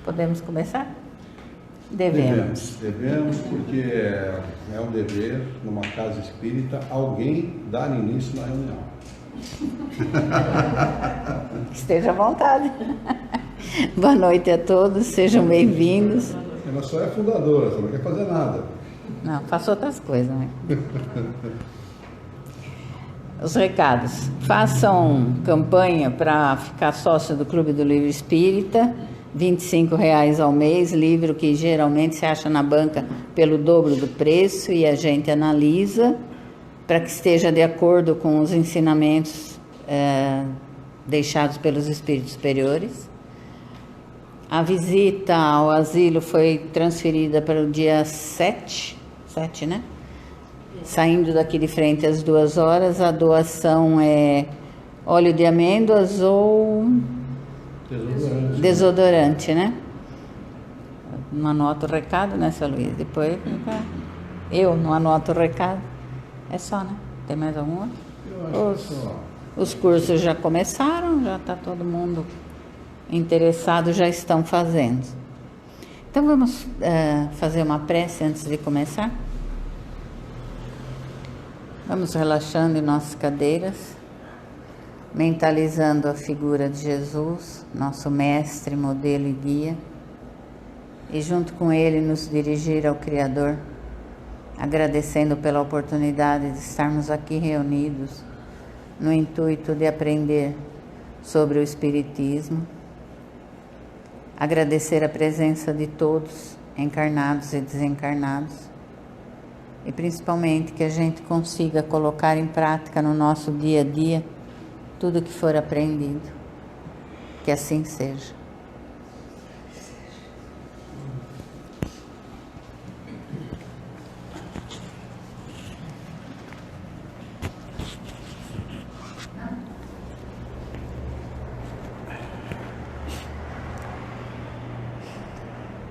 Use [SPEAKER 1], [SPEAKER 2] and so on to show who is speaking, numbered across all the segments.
[SPEAKER 1] Podemos começar? Devemos.
[SPEAKER 2] Devemos porque é um dever, numa casa espírita, alguém dar início na reunião.
[SPEAKER 1] Esteja à vontade. Boa noite a todos, sejam bem-vindos.
[SPEAKER 2] Ela só é fundadora, só não quer fazer nada.
[SPEAKER 1] Não, faço outras coisas, né? Os recados. Façam campanha para ficar sócio do Clube do Livro Espírita, R$ 25,00 ao mês, livro que geralmente se acha na banca pelo dobro do preço e a gente analisa para que esteja de acordo com os ensinamentos deixados pelos espíritos superiores. A visita ao asilo foi transferida para o dia 7, né? Saindo daqui de frente às 2 horas, a doação é óleo de amêndoas ou desodorante, né? Não anoto o recado, né, seu Luiz? Depois eu não anoto o recado. É só, né? Tem mais algum outro? Os cursos já começaram, já está todo mundo interessado, já estão fazendo. Então vamos fazer uma prece antes de começar? Vamos relaxando em nossas cadeiras, mentalizando a figura de Jesus, nosso mestre, modelo e guia, e junto com ele nos dirigir ao Criador, agradecendo pela oportunidade de estarmos aqui reunidos no intuito de aprender sobre o Espiritismo, agradecer a presença de todos, encarnados e desencarnados, e principalmente que a gente consiga colocar em prática no nosso dia a dia tudo que for aprendido. Que assim seja.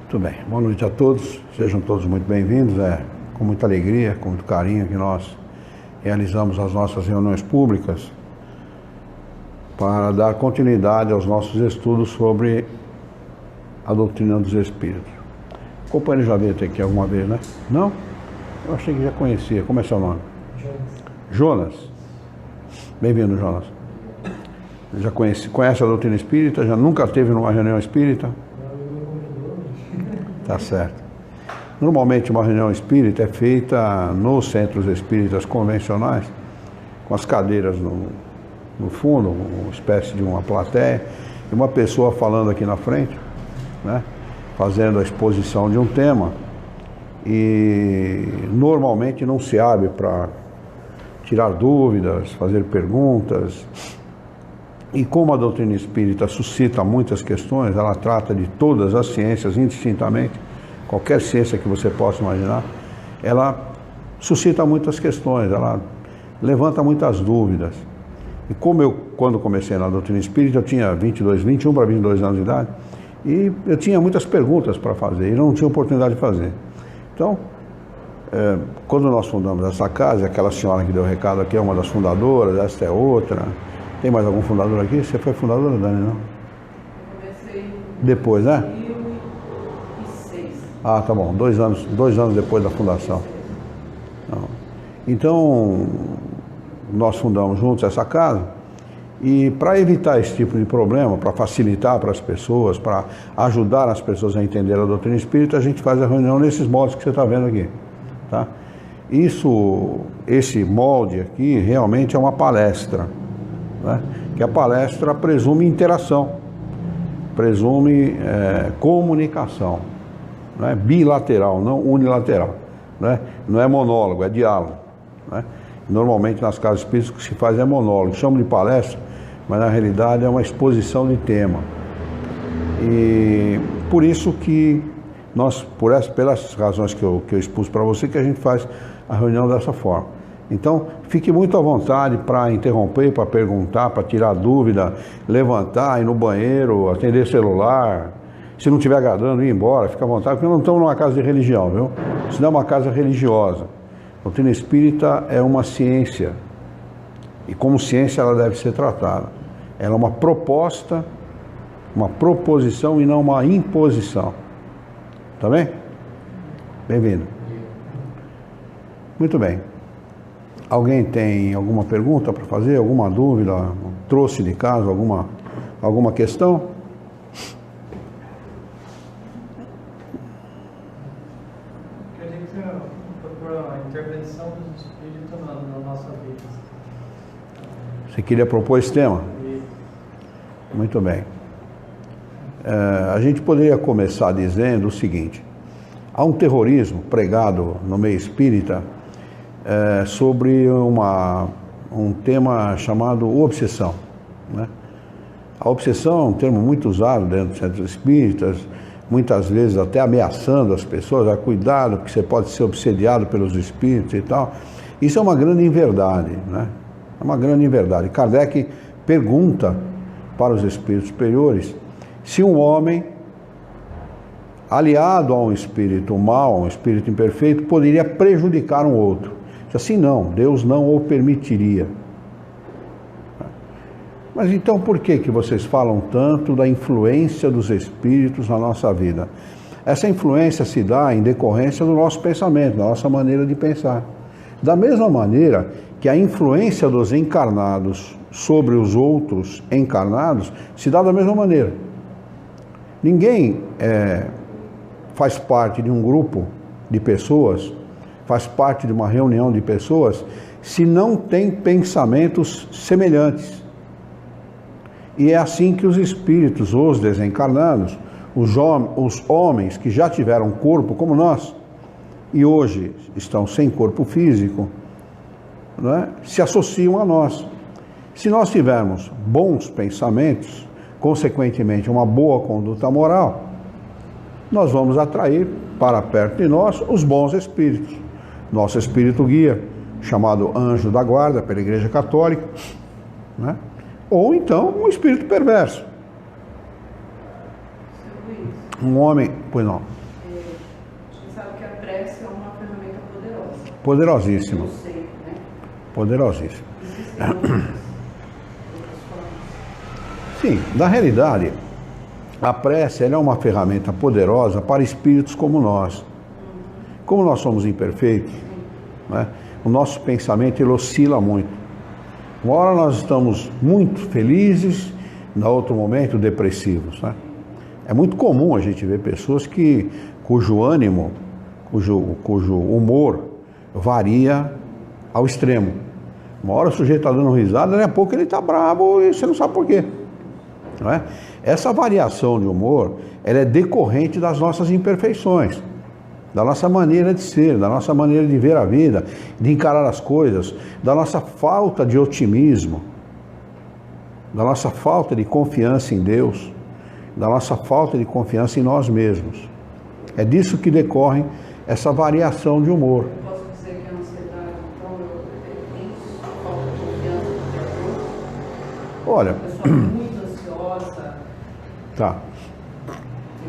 [SPEAKER 2] Muito bem, boa noite a todos, sejam todos muito bem-vindos. Com muita alegria, com muito carinho que nós realizamos as nossas reuniões públicas para dar continuidade aos nossos estudos sobre a doutrina dos Espíritos. O companheiro já veio até aqui alguma vez, né? Não? Eu achei que já conhecia. Como é seu nome? Jonas. Bem-vindo, Jonas. Já conhece a doutrina espírita? Já nunca esteve numa reunião espírita? Tá certo. Normalmente uma reunião espírita é feita nos centros espíritas convencionais, com as cadeiras no fundo, uma espécie de uma plateia, e uma pessoa falando aqui na frente, né, fazendo a exposição de um tema, e normalmente não se abre para tirar dúvidas, fazer perguntas. E como a doutrina espírita suscita muitas questões, ela trata de todas as ciências indistintamente, qualquer ciência que você possa imaginar, ela suscita muitas questões, ela levanta muitas dúvidas. E como eu, quando comecei na doutrina espírita, eu tinha 21 para 22 anos de idade, e eu tinha muitas perguntas para fazer, e não tinha oportunidade de fazer. Então, quando nós fundamos essa casa, aquela senhora que deu o recado aqui é uma das fundadoras, esta é outra. Tem mais algum fundador aqui? Você foi fundadora, Dani, não?
[SPEAKER 3] Comecei
[SPEAKER 2] depois, né?
[SPEAKER 3] em 2006.
[SPEAKER 2] Ah, tá bom. 2 anos depois da fundação. Então, nós fundamos juntos essa casa, e para evitar esse tipo de problema, para facilitar para as pessoas, para ajudar as pessoas a entender a doutrina espírita, a gente faz a reunião nesses moldes que você está vendo aqui, tá? Esse molde aqui realmente é uma palestra, né? Que a palestra presume interação, presume comunicação, né? Bilateral, não unilateral, né? Não é monólogo, é diálogo, né? Normalmente nas casas espíritas o que se faz é monólogo, chama de palestra, mas na realidade é uma exposição de tema. E por isso que nós, pelas razões que eu expus para você, que a gente faz a reunião dessa forma. Então, fique muito à vontade para interromper, para perguntar, para tirar dúvida, levantar, ir no banheiro, atender celular. Se não estiver agradando, ir embora, fica à vontade, porque não estamos numa casa de religião, viu? Isso não é uma casa religiosa. A doutrina espírita é uma ciência, e como ciência ela deve ser tratada. Ela é uma proposta Uma proposição e não uma imposição. Tá bem? Bem-vindo. Muito bem. Alguém tem alguma pergunta para fazer? Alguma dúvida? Trouxe de casa alguma questão?
[SPEAKER 4] Eu digo que a intervenção dos espíritos na nossa vida.
[SPEAKER 2] Você queria propor esse tema? Muito bem. A gente poderia começar dizendo o seguinte: há um terrorismo pregado no meio espírita sobre um tema chamado obsessão, né? A obsessão é um termo muito usado dentro dos centros espíritas, muitas vezes até ameaçando as pessoas, cuidado, porque você pode ser obsediado pelos espíritos e tal. Isso é uma grande inverdade, né? É uma grande inverdade. Kardec pergunta para os espíritos superiores se um homem aliado a um espírito mau, a um espírito imperfeito, poderia prejudicar um outro. Assim não, Deus não o permitiria. Mas então por que vocês falam tanto da influência dos espíritos na nossa vida? Essa influência se dá em decorrência do nosso pensamento, da nossa maneira de pensar. Da mesma maneira que a influência dos encarnados sobre os outros encarnados se dá da mesma maneira. Ninguém faz parte de um grupo de pessoas, faz parte de uma reunião de pessoas, se não tem pensamentos semelhantes. E é assim que os espíritos, os desencarnados, os homens que já tiveram corpo como nós, e hoje estão sem corpo físico, não é? Se associam a nós. Se nós tivermos bons pensamentos, consequentemente uma boa conduta moral, nós vamos atrair para perto de nós os bons espíritos. Nosso espírito guia, chamado anjo da guarda pela Igreja Católica, né? Ou então um espírito perverso. Um homem, pois não.
[SPEAKER 3] Você sabe que a prece é uma ferramenta poderosa.
[SPEAKER 2] Poderosíssima.
[SPEAKER 3] Eu sei, né?
[SPEAKER 2] Poderosíssima.
[SPEAKER 3] Existem outras formas.
[SPEAKER 2] Sim, na realidade, a prece ela é uma ferramenta poderosa para espíritos como nós. Como nós somos imperfeitos, né? O nosso pensamento ele oscila muito. Uma hora nós estamos muito felizes, no outro momento depressivos, né? É muito comum a gente ver pessoas cujo ânimo, cujo humor varia ao extremo. Uma hora o sujeito está dando risada, daqui a pouco ele está bravo e você não sabe por quê, não é? Essa variação de humor, ela é decorrente das nossas imperfeições, da nossa maneira de ser, da nossa maneira de ver a vida, de encarar as coisas, da nossa falta de otimismo, da nossa falta de confiança em Deus, da nossa falta de confiança em nós mesmos. É disso que decorre essa variação de humor.
[SPEAKER 3] Eu posso dizer que a ansiedade, então, eu tenho falta de confiança no que
[SPEAKER 2] Olha,
[SPEAKER 3] a pessoa é muito ansiosa,
[SPEAKER 2] tá.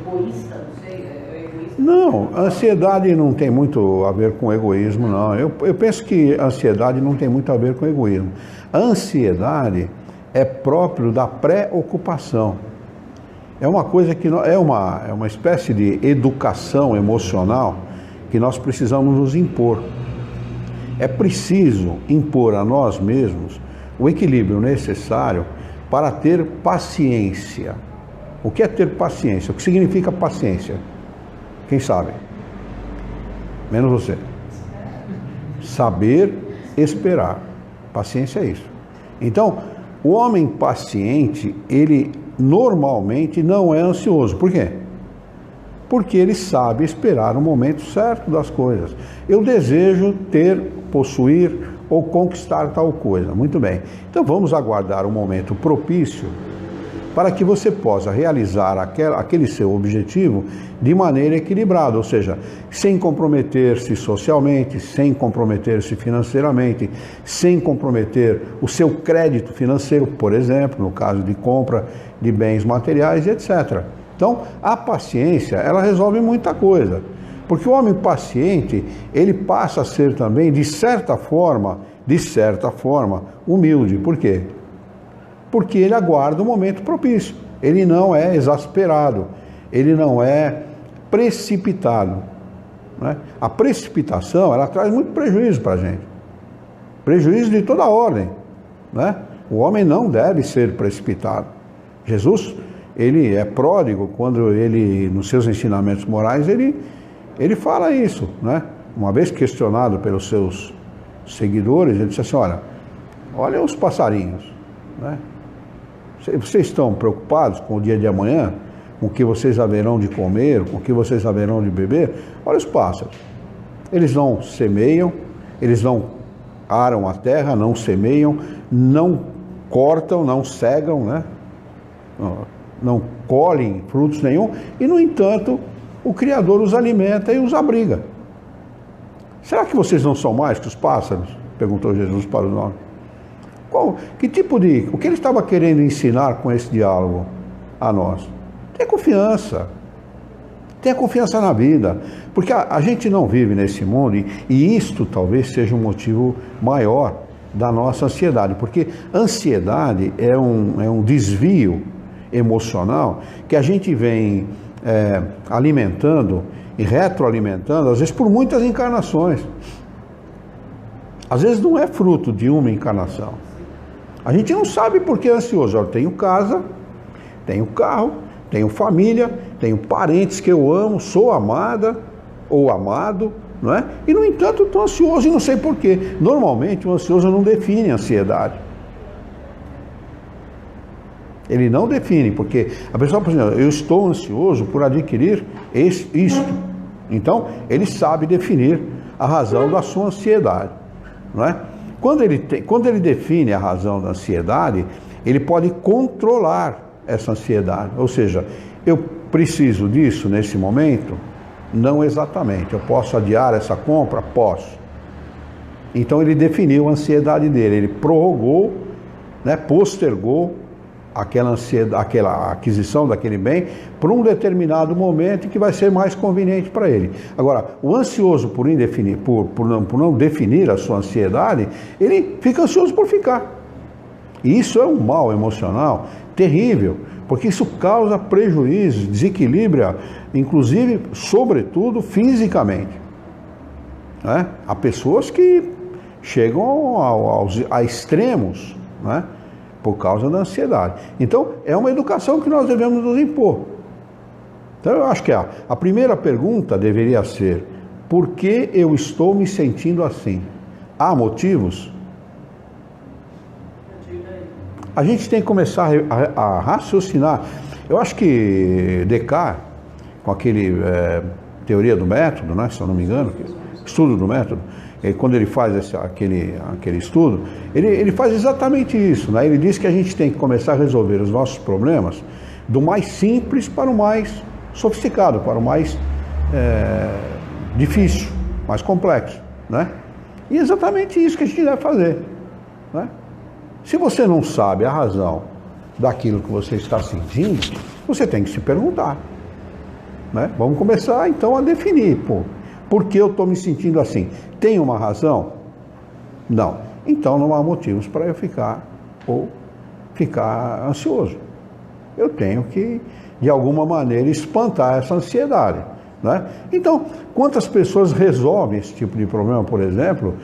[SPEAKER 3] egoísta, não sei, é egoísta.
[SPEAKER 2] Não, a ansiedade não tem muito a ver com egoísmo, não. Eu penso que a ansiedade não tem muito a ver com egoísmo. A ansiedade é próprio da preocupação. É uma coisa que é uma espécie de educação emocional que nós precisamos nos impor. É preciso impor a nós mesmos o equilíbrio necessário para ter paciência. O que é ter paciência? O que significa paciência? Quem sabe? Menos você. Saber esperar. Paciência é isso. Então, o homem paciente, ele normalmente não é ansioso. Por quê? Porque ele sabe esperar o momento certo das coisas. Eu desejo possuir ou conquistar tal coisa. Muito bem. Então vamos aguardar um momento propício para que você possa realizar aquele seu objetivo de maneira equilibrada, ou seja, sem comprometer-se socialmente, sem comprometer-se financeiramente, sem comprometer o seu crédito financeiro, por exemplo, no caso de compra de bens materiais, etc. Então, a paciência, ela resolve muita coisa, porque o homem paciente, ele passa a ser também, de certa forma, humilde. Por quê? Porque ele aguarda o momento propício. ele não é exasperado, ele não é precipitado, né? A precipitação, ela traz muito prejuízo para a gente, prejuízo de toda ordem, né? O homem não deve ser precipitado. Jesus, ele é pródigo quando ele, nos seus ensinamentos morais, ele fala isso, né? Uma vez questionado pelos seus seguidores, ele disse assim, olha os passarinhos, né? Vocês estão preocupados com o dia de amanhã, com o que vocês haverão de comer, com o que vocês haverão de beber? Olha os pássaros, eles não semeiam, eles não aram a terra, não semeiam, não cortam, não cegam, né? Não colhem frutos nenhum, e no entanto o Criador os alimenta e os abriga. Será que vocês não são mais que os pássaros? Perguntou Jesus para os homens. O que ele estava querendo ensinar com esse diálogo a nós? Tenha confiança na vida, porque a gente não vive nesse mundo, e isto talvez seja um motivo maior da nossa ansiedade, porque ansiedade é um desvio emocional que a gente vem alimentando e retroalimentando, às vezes por muitas encarnações. Às vezes não é fruto de uma encarnação. A gente não sabe por que é ansioso. Eu tenho casa, tenho carro, tenho família, tenho parentes que eu amo, sou amada ou amado, não é? E no entanto estou ansioso e não sei por quê. Normalmente o ansioso não define a ansiedade. Ele não define, porque a pessoa fala assim, eu estou ansioso por adquirir isto. Então, ele sabe definir a razão da sua ansiedade, não é? Quando ele define a razão da ansiedade, ele pode controlar essa ansiedade. Ou seja, eu preciso disso nesse momento? Não exatamente. Eu posso adiar essa compra? Posso. Então, ele definiu a ansiedade dele, ele prorrogou, né, postergou aquela aquisição daquele bem por um determinado momento que vai ser mais conveniente para ele. Agora, o ansioso por não definir a sua ansiedade, ele fica ansioso por ficar. E isso é um mal emocional terrível, porque isso causa prejuízo, desequilibra, inclusive, sobretudo, fisicamente. Né? Há pessoas que chegam a extremos, né? Por causa da ansiedade. Então, é uma educação que nós devemos nos impor. Então, eu acho que a primeira pergunta deveria ser: por que eu estou me sentindo assim? Há motivos? A gente tem que começar a raciocinar. Eu acho que Descartes, com aquele teoria do método, né, se eu não me engano, estudo do método, quando ele faz aquele estudo, ele faz exatamente isso, né? Ele diz que a gente tem que começar a resolver os nossos problemas do mais simples para o mais sofisticado, para o mais difícil, mais complexo, né? E é exatamente isso que a gente deve fazer, né? Se você não sabe a razão daquilo que você está sentindo, você tem que se perguntar, né? Vamos começar então a definir, por que eu estou me sentindo assim? Tem uma razão? Não. Então não há motivos para eu ficar ansioso. Eu tenho que, de alguma maneira, espantar essa ansiedade, né? Então, quantas pessoas resolvem esse tipo de problema, por exemplo,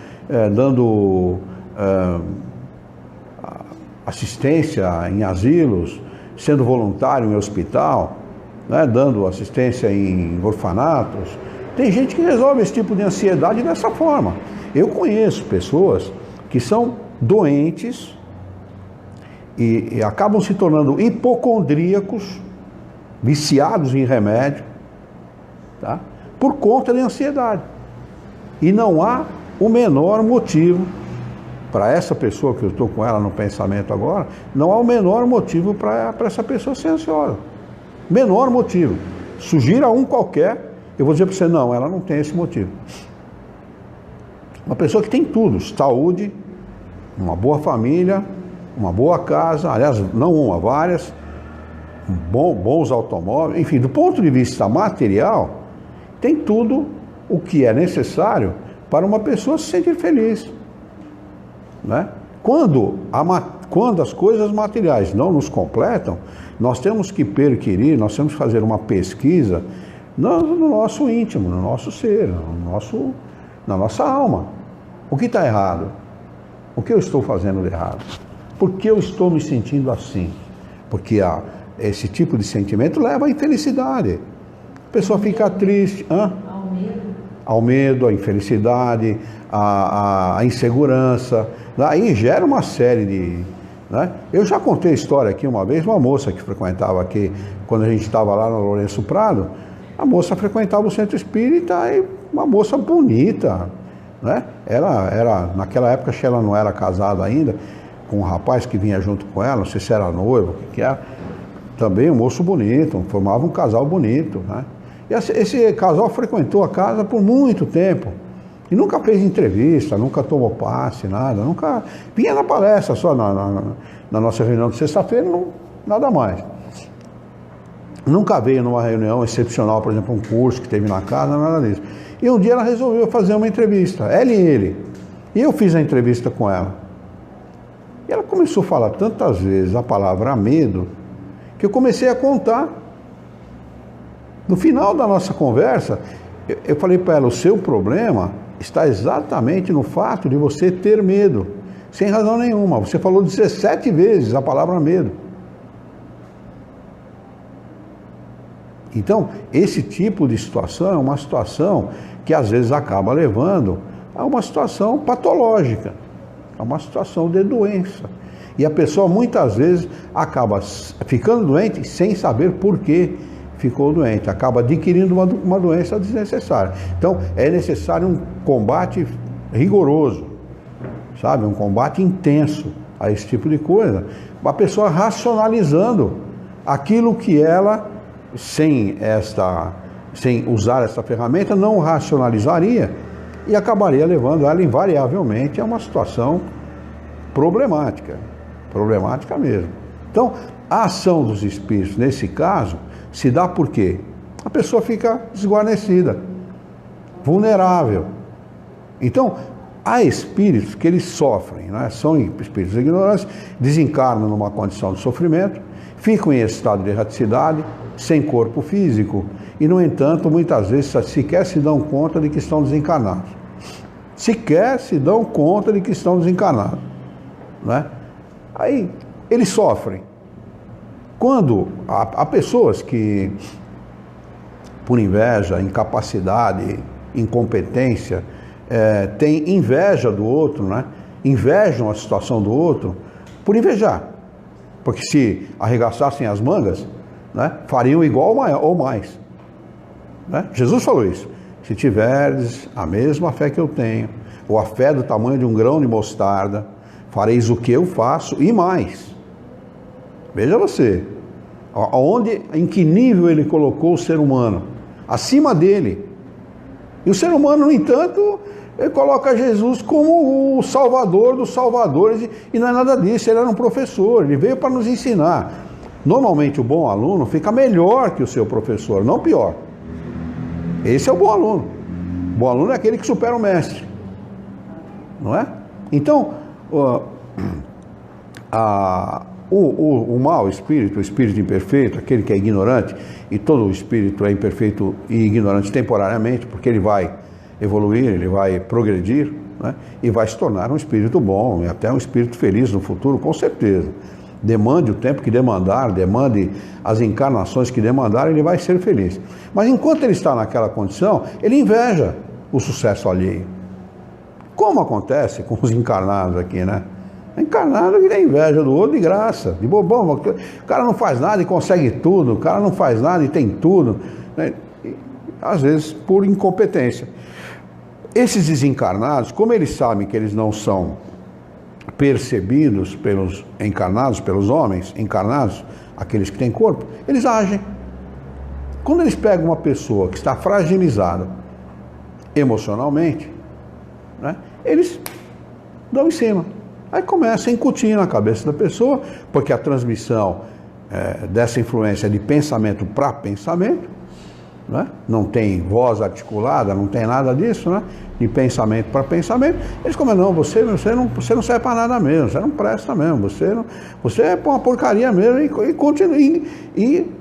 [SPEAKER 2] dando assistência em asilos, sendo voluntário em hospital, né? Dando assistência em orfanatos. Tem gente que resolve esse tipo de ansiedade dessa forma. Eu conheço pessoas que são doentes e acabam se tornando hipocondríacos, viciados em remédio, tá? Por conta de ansiedade. E não há o menor motivo para essa pessoa, que eu estou com ela no pensamento agora, não há o menor motivo para essa pessoa ser ansiosa. Menor motivo. Sugira um qualquer, eu vou dizer para você, não, ela não tem esse motivo. Uma pessoa que tem tudo, saúde, uma boa família, uma boa casa, aliás, não uma, várias, bons automóveis, enfim, do ponto de vista material, tem tudo o que é necessário para uma pessoa se sentir feliz, né? Quando quando as coisas materiais não nos completam, nós temos que perquirir, nós temos que fazer uma pesquisa no nosso íntimo, no nosso ser, na nossa alma. O que está errado? O que eu estou fazendo de errado? Por que eu estou me sentindo assim? Porque esse tipo de sentimento leva à infelicidade. A pessoa fica triste. Ao medo, à infelicidade, à insegurança. Aí gera uma série de... Né? Eu já contei a história aqui uma vez, uma moça que frequentava aqui, quando a gente estava lá no Lourenço Prado, a moça frequentava o centro espírita, e uma moça bonita, né? Naquela época, acho que ela não era casada ainda, com um rapaz que vinha junto com ela, não sei se era noivo, o que era, também um moço bonito, formava um casal bonito, né? E esse casal frequentou a casa por muito tempo, e nunca fez entrevista, nunca tomou passe, nada, nunca vinha na palestra só na nossa reunião de sexta-feira, nada mais. Nunca veio numa reunião excepcional, por exemplo, um curso que teve na casa, nada disso. E um dia ela resolveu fazer uma entrevista, ela e ele. E eu fiz a entrevista com ela. E ela começou a falar tantas vezes a palavra medo, que eu comecei a contar. No final da nossa conversa, eu falei para ela, o seu problema está exatamente no fato de você ter medo, sem razão nenhuma. Você falou 17 vezes a palavra medo. Então, esse tipo de situação é uma situação que às vezes acaba levando a uma situação patológica, a uma situação de doença. E a pessoa muitas vezes acaba ficando doente sem saber por que ficou doente, acaba adquirindo uma doença desnecessária. Então, é necessário um combate rigoroso, sabe? Um combate intenso a esse tipo de coisa. Uma pessoa racionalizando aquilo que ela, sem usar essa ferramenta, não racionalizaria e acabaria levando ela invariavelmente a uma situação problemática mesmo. Então, a ação dos espíritos, nesse caso, se dá por quê? A pessoa fica desguarnecida, vulnerável. Então, há espíritos que eles sofrem, né? São espíritos ignorantes, desencarnam numa condição de sofrimento, ficam em estado de erraticidade, sem corpo físico, e, no entanto, muitas vezes sequer se dão conta de que estão desencarnados. Sequer se dão conta de que estão desencarnados, né? Aí, eles sofrem. Quando há pessoas que, por inveja, incapacidade, incompetência, têm inveja do outro, né? Invejam a situação do outro por invejar. Porque se arregaçassem as mangas, né, fariam igual ou mais. Né? Jesus falou isso. Se tiverdes a mesma fé que eu tenho, ou a fé do tamanho de um grão de mostarda, fareis o que eu faço e mais. Veja você, em que nível ele colocou o ser humano? Acima dele. E o ser humano, no entanto, ele coloca Jesus como o salvador dos salvadores, e não é nada disso. Ele era um professor, ele veio para nos ensinar. Normalmente o bom aluno fica melhor que o seu professor, não pior. Esse é o bom aluno. O bom aluno é aquele que supera o mestre, não é? Então, o mau espírito, o espírito imperfeito, aquele que é ignorante, e todo espírito é imperfeito e ignorante temporariamente, porque ele vai evoluir, ele vai progredir, né? E vai se tornar um espírito bom, e até um espírito feliz no futuro, com certeza. Demande o tempo que demandar, demande as encarnações que demandar, ele vai ser feliz. Mas enquanto ele está naquela condição, ele inveja o sucesso alheio. Como acontece com os encarnados aqui, né? Encarnado que tem inveja do outro de graça, de bobão. O cara não faz nada e consegue tudo, o cara não faz nada e tem tudo, né? E, às vezes por incompetência. Esses desencarnados, como eles sabem que eles não são percebidos pelos encarnados, pelos homens encarnados, aqueles que têm corpo, eles agem. Quando eles pegam uma pessoa que está fragilizada emocionalmente, né, eles dão em cima. Aí começa a incutir na cabeça da pessoa, porque a transmissão dessa influência é de pensamento para pensamento, né? Não tem voz articulada, não tem nada disso, né? De pensamento para pensamento. Eles comem, não, você não serve para nada mesmo, você não presta mesmo, você é uma porcaria mesmo, e continua, e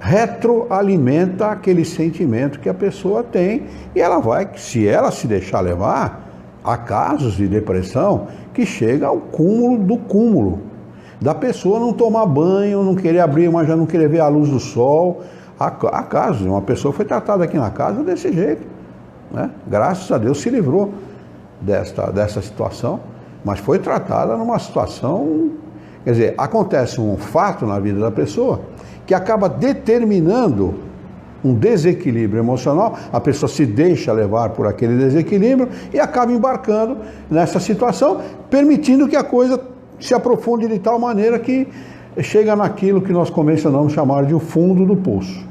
[SPEAKER 2] retroalimenta aquele sentimento que a pessoa tem, e ela vai, se ela se deixar levar, há casos de depressão que chega ao cúmulo do cúmulo, da pessoa não tomar banho, não querer abrir, mas já não querer ver a luz do sol. Há casos, uma pessoa foi tratada aqui na casa desse jeito, né? Graças a Deus se livrou dessa situação, mas foi tratada numa situação, quer dizer, acontece um fato na vida da pessoa que acaba determinando um desequilíbrio emocional, a pessoa se deixa levar por aquele desequilíbrio e acaba embarcando nessa situação, permitindo que a coisa se aprofunde de tal maneira que chega naquilo que nós convencionamos chamar de o fundo do poço,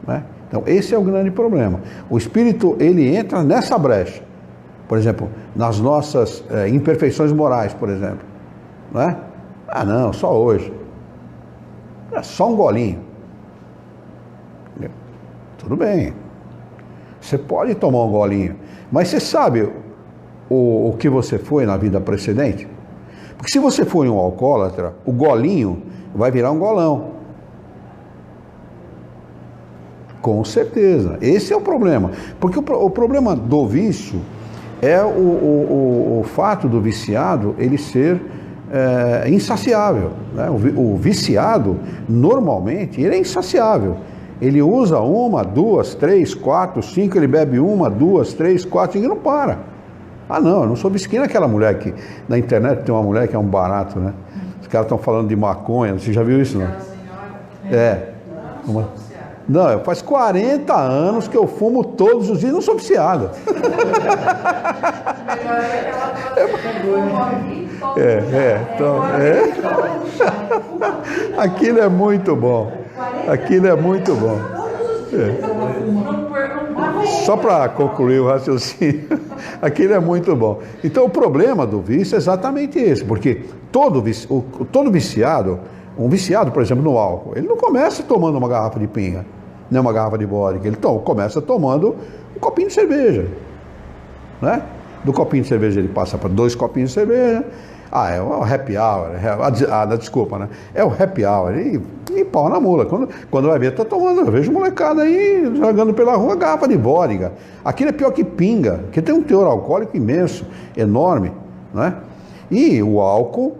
[SPEAKER 2] né? Então esse é o grande problema. O espírito, ele entra nessa brecha, por exemplo, nas nossas imperfeições morais, por exemplo, né? Ah não, só hoje, é só um golinho. Tudo bem, você pode tomar um golinho, mas você sabe o que você foi na vida precedente? Porque se você for um alcoólatra, o golinho vai virar um golão. Com certeza, esse é o problema. Porque o problema do vício é o fato do viciado ele ser insaciável, né? O viciado, normalmente, ele é insaciável. Ele usa 1, 2, 3, 4, 5, ele bebe 1, 2, 3, 4, 5 e não para. Ah não, eu não sou bisquinha aquela mulher que na internet tem uma mulher que é um barato, né? Os caras estão falando de maconha, você já viu isso, não? Não, faz 40 anos que eu fumo todos os dias, não sou viciado. Aquilo é muito bom. Aquilo é muito bom. Só para concluir o raciocínio, aquilo é muito bom. Então o problema do vício é exatamente esse, porque todo viciado, um viciado, por exemplo, no álcool, ele não começa tomando uma garrafa de pinga, nem uma garrafa de vodka, ele começa tomando um copinho de cerveja, né? Do copinho de cerveja ele passa para 2 copinhos de cerveja. É o happy hour, desculpa, né? É o happy hour, e pau na mula. Quando vai ver, tá tomando, eu vejo molecada aí jogando pela rua garrafa de vodka. Aquilo é pior que pinga, porque tem um teor alcoólico imenso, enorme, né? E o álcool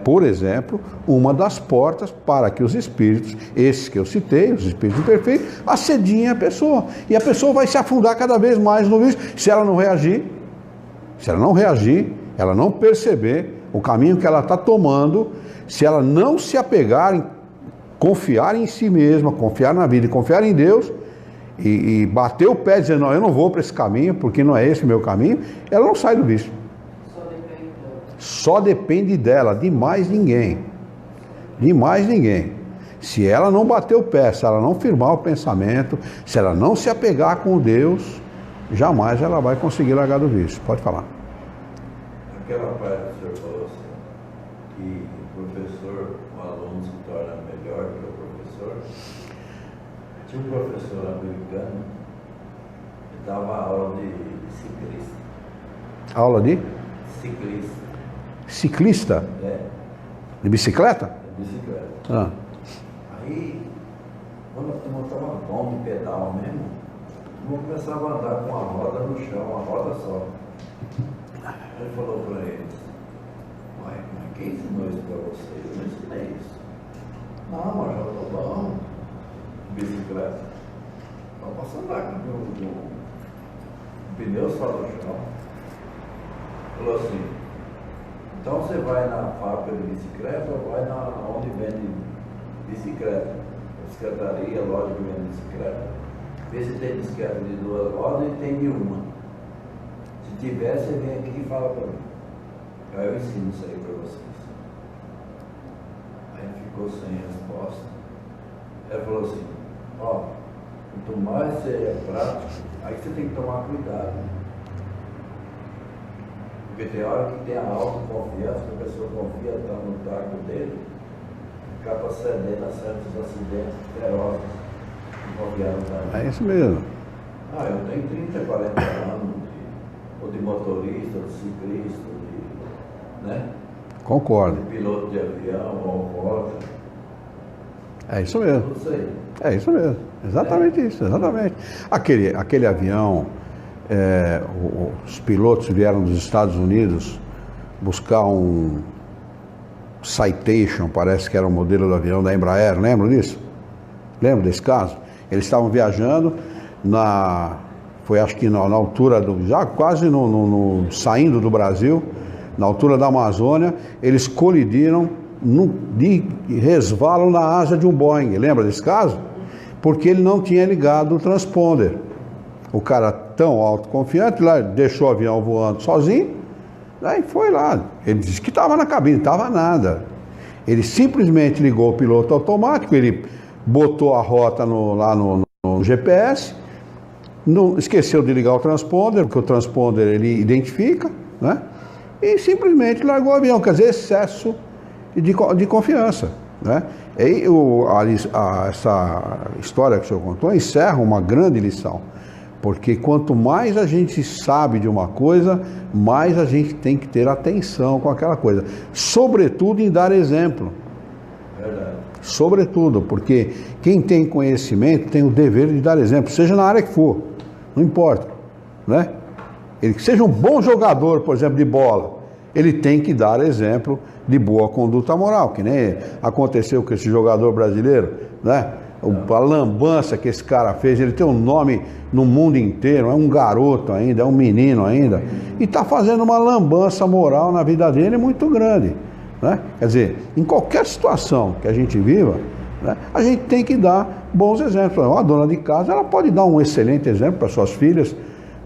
[SPEAKER 2] por exemplo, uma das portas para que os espíritos, esses que eu citei, os espíritos imperfeitos, assediem a pessoa. E a pessoa vai se afundar cada vez mais no vício, se ela não reagir, ela não perceber o caminho que ela está tomando, se ela não se apegar, confiar em si mesma, confiar na vida e confiar em Deus, e bater o pé dizendo, não, eu não vou para esse caminho, porque não é esse o meu caminho, ela não sai do vício. Só depende dela, de mais ninguém. De mais ninguém. Se ela não bater o pé, se ela não firmar o pensamento, se ela não se apegar com Deus, jamais ela vai conseguir largar do vício. Pode falar.
[SPEAKER 5] Aquela parte que o senhor falou assim, que o professor, o aluno se torna melhor que o professor. Tinha um professor americano que dava aula de ciclista.
[SPEAKER 2] Aula de?
[SPEAKER 5] Ciclista.
[SPEAKER 2] Ciclista? De bicicleta?
[SPEAKER 5] Bicicleta. Aí, quando a turma estava bom de pedal mesmo, a turma começava a andar com a roda no chão, uma roda só. Ele falou para eles, mas quem ensinou isso para vocês? Eu não ensinei isso. Não, mas já estou bom. Bicicleta. Não posso andar com o pneu só no chão. Falou assim, então você vai na fábrica de bicicleta ou vai onde vende bicicleta? Bicicletaria, loja que vende bicicleta. Vê se tem bicicleta de 2 rodas e tem de 1. Se tiver, você vem aqui e fala para mim. Aí eu ensino isso aí para vocês. Aí ficou sem resposta. Ela falou assim, quanto mais você é prático, aí você tem que tomar cuidado. Porque tem hora que tem a autoconfiança, que a pessoa confia tanto no cargo dele, acaba cedendo a certos acidentes ferozes. rodoviário.
[SPEAKER 2] É isso mesmo.
[SPEAKER 5] Eu tenho 30, 40 anos ou de motorista, de ciclista, né?
[SPEAKER 2] Concordo.
[SPEAKER 5] De piloto de avião, alcoólatra.
[SPEAKER 2] É isso mesmo.
[SPEAKER 5] Tudo isso aí.
[SPEAKER 2] É isso mesmo. Exatamente isso, exatamente. Aquele avião, os pilotos vieram dos Estados Unidos buscar um Citation, parece que era o modelo do avião da Embraer, lembra disso? Lembra desse caso? Eles estavam viajando foi acho que na altura já quase saindo do Brasil, na altura da Amazônia, eles colidiram de resvalam na asa de um Boeing, lembra desse caso? Porque ele não tinha ligado o transponder. O cara tão autoconfiante lá, deixou o avião voando sozinho, aí foi lá. Ele disse que estava na cabine, não estava nada. Ele simplesmente ligou o piloto automático, ele botou a rota lá no GPS, não esqueceu de ligar o transponder, porque o transponder ele identifica, né? E simplesmente largou o avião, quer dizer, excesso de confiança, né? E essa história que o senhor contou encerra uma grande lição, porque quanto mais a gente sabe de uma coisa, mais a gente tem que ter atenção com aquela coisa, sobretudo em dar exemplo.
[SPEAKER 5] Verdade.
[SPEAKER 2] Sobretudo, porque quem tem conhecimento tem o dever de dar exemplo, seja na área que for, não importa, né? Ele que seja um bom jogador, por exemplo, de bola, ele tem que dar exemplo de boa conduta moral, que nem aconteceu com esse jogador brasileiro, né? A lambança que esse cara fez, ele tem um nome no mundo inteiro, é um garoto ainda, é um menino ainda, e está fazendo uma lambança moral na vida dele muito grande, né? Quer dizer, em qualquer situação que a gente viva, né, a gente tem que dar bons exemplos. Uma dona de casa, ela pode dar um excelente exemplo para suas filhas,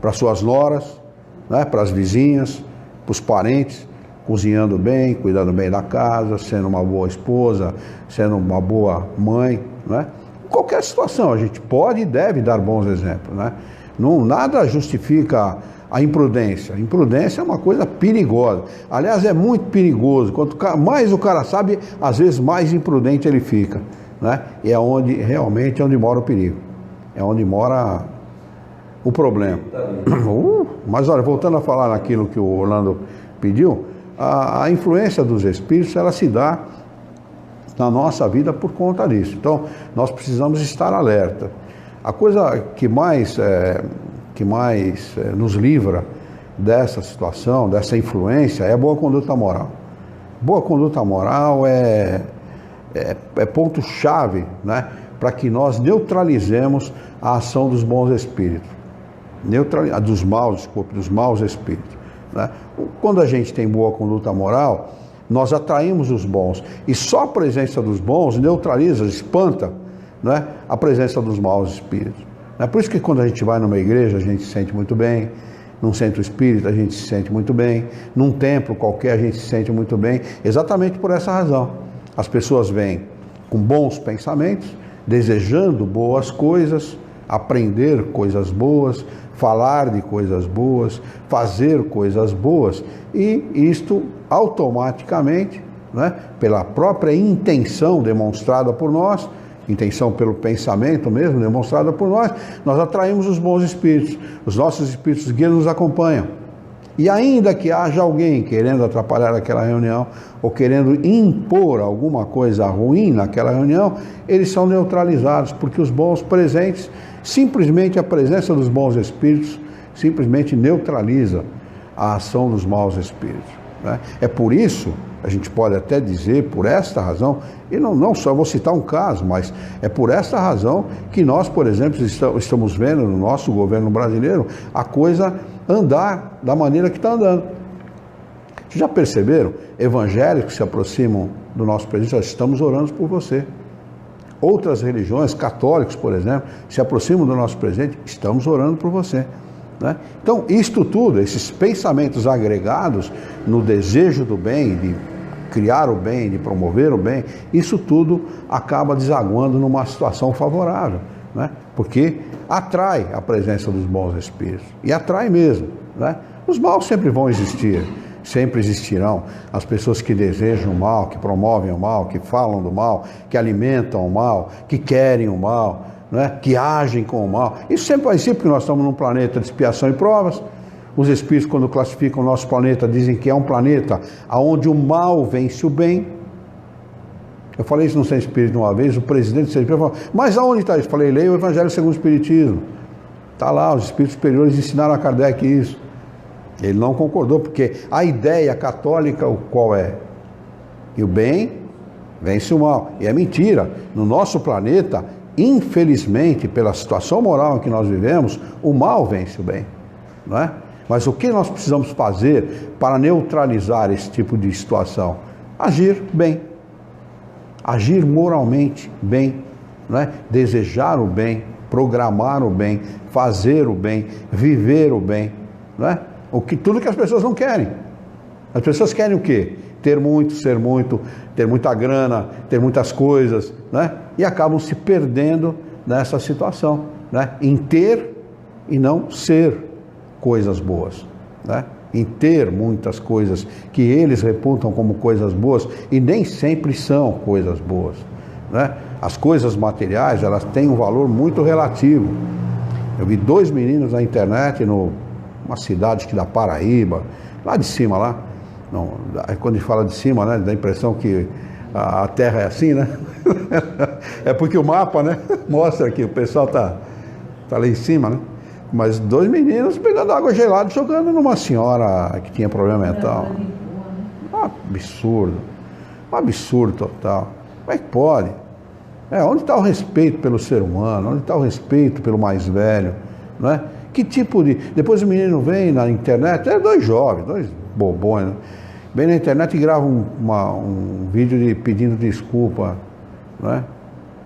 [SPEAKER 2] para suas noras, né, para as vizinhas, para os parentes, cozinhando bem, cuidando bem da casa, sendo uma boa esposa, sendo uma boa mãe, né? Em qualquer situação, a gente pode e deve dar bons exemplos, né? Não, nada justifica a imprudência. A imprudência é uma coisa perigosa. Aliás, é muito perigoso. Quanto mais o cara sabe, às vezes mais imprudente ele fica, né? E é onde realmente mora o perigo. É onde mora o problema. Mas olha, voltando a falar naquilo que o Orlando pediu, a influência dos espíritos, ela se dá na nossa vida por conta disso. Então, nós precisamos estar alerta. A coisa que mais nos livra dessa situação, dessa influência, é a boa conduta moral. Boa conduta moral é ponto-chave, né, para que nós neutralizemos a ação dos bons espíritos. Dos maus espíritos, né? Quando a gente tem boa conduta moral, nós atraímos os bons, e só a presença dos bons neutraliza, espanta, né, a presença dos maus espíritos. É por isso que quando a gente vai numa igreja a gente se sente muito bem, num centro espírita a gente se sente muito bem, num templo qualquer a gente se sente muito bem, exatamente por essa razão. As pessoas vêm com bons pensamentos, desejando boas coisas, aprender coisas boas, falar de coisas boas, fazer coisas boas, e isto automaticamente, né, pela própria intenção demonstrada por nós, intenção pelo pensamento mesmo demonstrada por nós atraímos os bons espíritos. Os nossos espíritos guias nos acompanham. E ainda que haja alguém querendo atrapalhar aquela reunião ou querendo impor alguma coisa ruim naquela reunião, eles são neutralizados, porque os bons presentes, simplesmente a presença dos bons espíritos, simplesmente neutraliza a ação dos maus espíritos, né? É por isso, a gente pode até dizer, por esta razão, e não só vou citar um caso, mas é por esta razão que nós, por exemplo, estamos vendo no nosso governo brasileiro a coisa andar da maneira que está andando. Vocês já perceberam? Evangélicos se aproximam do nosso presidente, nós estamos orando por você. Outras religiões, católicos, por exemplo, se aproximam do nosso presidente, estamos orando por você, né? Então, isto tudo, esses pensamentos agregados no desejo do bem, de criar o bem, de promover o bem, isso tudo acaba desaguando numa situação favorável, né? Porque atrai a presença dos bons espíritos, e atrai mesmo, né? Os maus sempre vão existir, sempre existirão as pessoas que desejam o mal, que promovem o mal, que falam do mal, que alimentam o mal, que querem o mal, não é? Que agem com o mal. Isso sempre vai ser porque nós estamos num planeta de expiação e provas. Os espíritos, quando classificam o nosso planeta, dizem que é um planeta onde o mal vence o bem. Eu falei isso no Centro Espírita uma vez, o presidente do Centro Espírita falou, mas aonde está isso? Eu falei, leia o Evangelho segundo o Espiritismo. Está lá, os espíritos superiores ensinaram a Kardec isso. Ele não concordou, porque a ideia católica, qual é? Que o bem vence o mal. E é mentira. No nosso planeta, infelizmente, pela situação moral em que nós vivemos, o mal vence o bem, não é? Mas o que nós precisamos fazer para neutralizar esse tipo de situação? Agir bem. Agir moralmente bem, não é? Desejar o bem, programar o bem, fazer o bem, viver o bem, não é? Tudo que as pessoas não querem. As pessoas querem o quê? Ter muito, ser muito, ter muita grana, ter muitas coisas, né? E acabam se perdendo nessa situação, né? Em ter e não ser coisas boas, né? Em ter muitas coisas que eles reputam como coisas boas e nem sempre são coisas boas, né? As coisas materiais, elas têm um valor muito relativo. Eu vi 2 meninos na internet, numa cidade que da Paraíba, lá de cima, lá. Não, quando a gente fala de cima, né, dá a impressão que a Terra é assim, né? É porque o mapa, né, mostra que o pessoal tá lá em cima, né? Mas 2 meninos pegando água gelada e jogando numa senhora que tinha problema mental. Um absurdo total. Como é que pode? Onde está o respeito pelo ser humano? Onde está o respeito pelo mais velho? Não é? Que tipo de... Depois o menino vem na internet, 2 jovens, 2 bobões, né? Vem na internet e grava um vídeo pedindo desculpa, não é?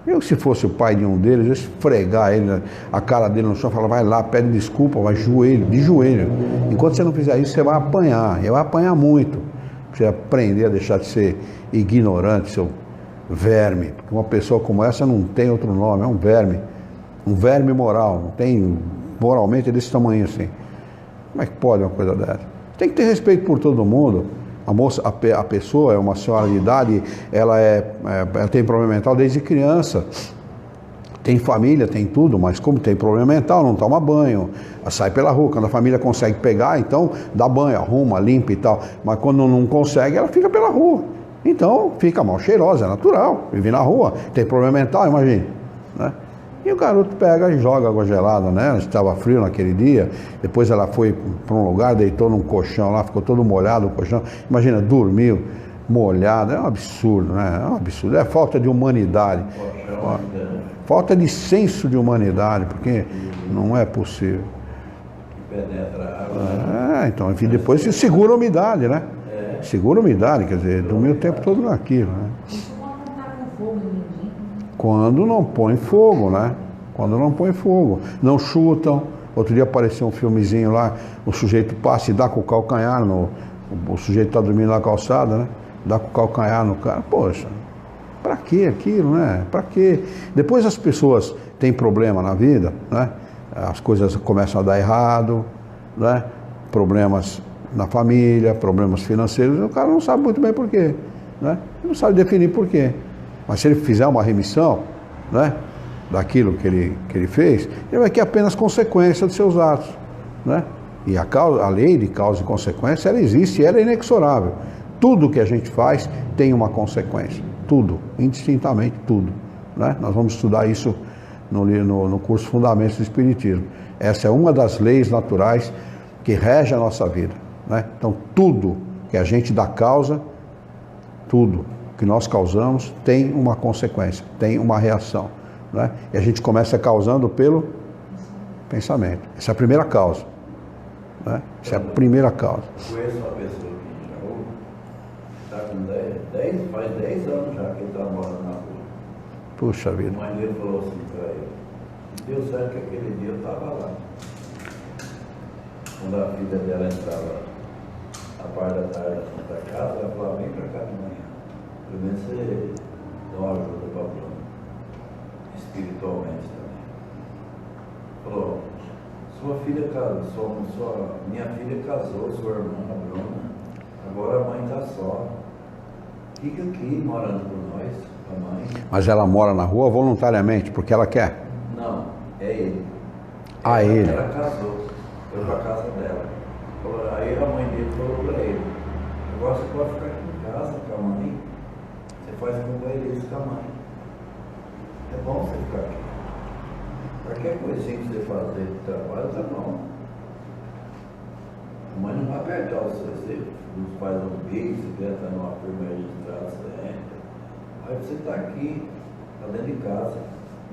[SPEAKER 2] Eu, se fosse o pai de um deles, eu ia esfregar ele, a cara dele no chão, falar, vai lá, pede desculpa, vai de joelho. Enquanto você não fizer isso, você vai apanhar, e vai apanhar muito. Você aprender a deixar de ser ignorante, seu verme. Porque uma pessoa como essa não tem outro nome, é um verme moral, não tem, moralmente é desse tamanho assim. Como é que pode uma coisa dessa? Tem que ter respeito por todo mundo. A pessoa é uma senhora de idade, ela tem problema mental desde criança, tem família, tem tudo, mas como tem problema mental, não toma banho, sai pela rua. Quando a família consegue pegar, então dá banho, arruma, limpa e tal, mas quando não consegue, ela fica pela rua, então fica mal cheirosa, é natural, vive na rua, tem problema mental, imagine, né? E o garoto pega e joga água gelada, né? Estava frio naquele dia, depois ela foi para um lugar, deitou num colchão lá, ficou todo molhado o colchão. Imagina, dormiu molhado, é um absurdo, né? É um absurdo, é falta de humanidade. Falta de senso de humanidade, porque não é possível. Então, enfim, depois se segura a umidade, né? Segura a umidade, quer dizer, dormiu o tempo todo naquilo, né? Quando não põe fogo, né? Quando não põe fogo. Não chutam. Outro dia apareceu um filmezinho lá, o sujeito passa e dá com o calcanhar, o sujeito está dormindo na calçada, né? Dá com o calcanhar no cara. Poxa, para que aquilo, né? Para que? Depois as pessoas têm problema na vida, né? As coisas começam a dar errado, né? Problemas na família, problemas financeiros, o cara não sabe muito bem por quê, né? Ele não sabe definir por quê. Mas se ele fizer uma remissão, né, daquilo que ele fez, ele vai ter apenas consequência dos seus atos, né? E a lei de causa e consequência, ela existe e ela é inexorável. Tudo que a gente faz tem uma consequência. Tudo, indistintamente tudo, né? Nós vamos estudar isso no curso Fundamentos do Espiritismo. Essa é uma das leis naturais que rege a nossa vida, né? Então tudo que a gente dá causa, tudo que nós causamos tem uma consequência, tem uma reação, né? E a gente começa causando pelo pensamento. Essa é a primeira causa, né? Essa é a primeira causa.
[SPEAKER 5] Conheço uma pessoa que está com faz 10 anos já que ele está morando na rua.
[SPEAKER 2] Puxa vida.
[SPEAKER 5] A mãe dele falou assim para ele, deu certo que aquele dia eu estava lá. Quando a filha dela entrava a parte da tarde na Santa Casa, ela falava, vem para cá de manhã. Pelo menos você dá uma ajuda para a Bruna, espiritualmente também. Falou, minha filha casou, sua irmã, a Bruna, agora a mãe está só. Fica aqui morando por nós, a mãe.
[SPEAKER 2] Mas ela mora na rua voluntariamente, porque ela quer?
[SPEAKER 5] Não, é ele.
[SPEAKER 2] Ele.
[SPEAKER 5] Ela casou, foi pra casa dela. Aí a mãe dele falou pra ele, agora você pode ficar aqui em casa com a mãe, você faz companheirismo com a mãe. É bom você ficar aqui. Qualquer coisinha que você fazer de trabalho, tá bom. A mãe não vai apertar você os pais não bem, você quer estar numa firma registrada, você entra. Aí você está aqui, está dentro de casa.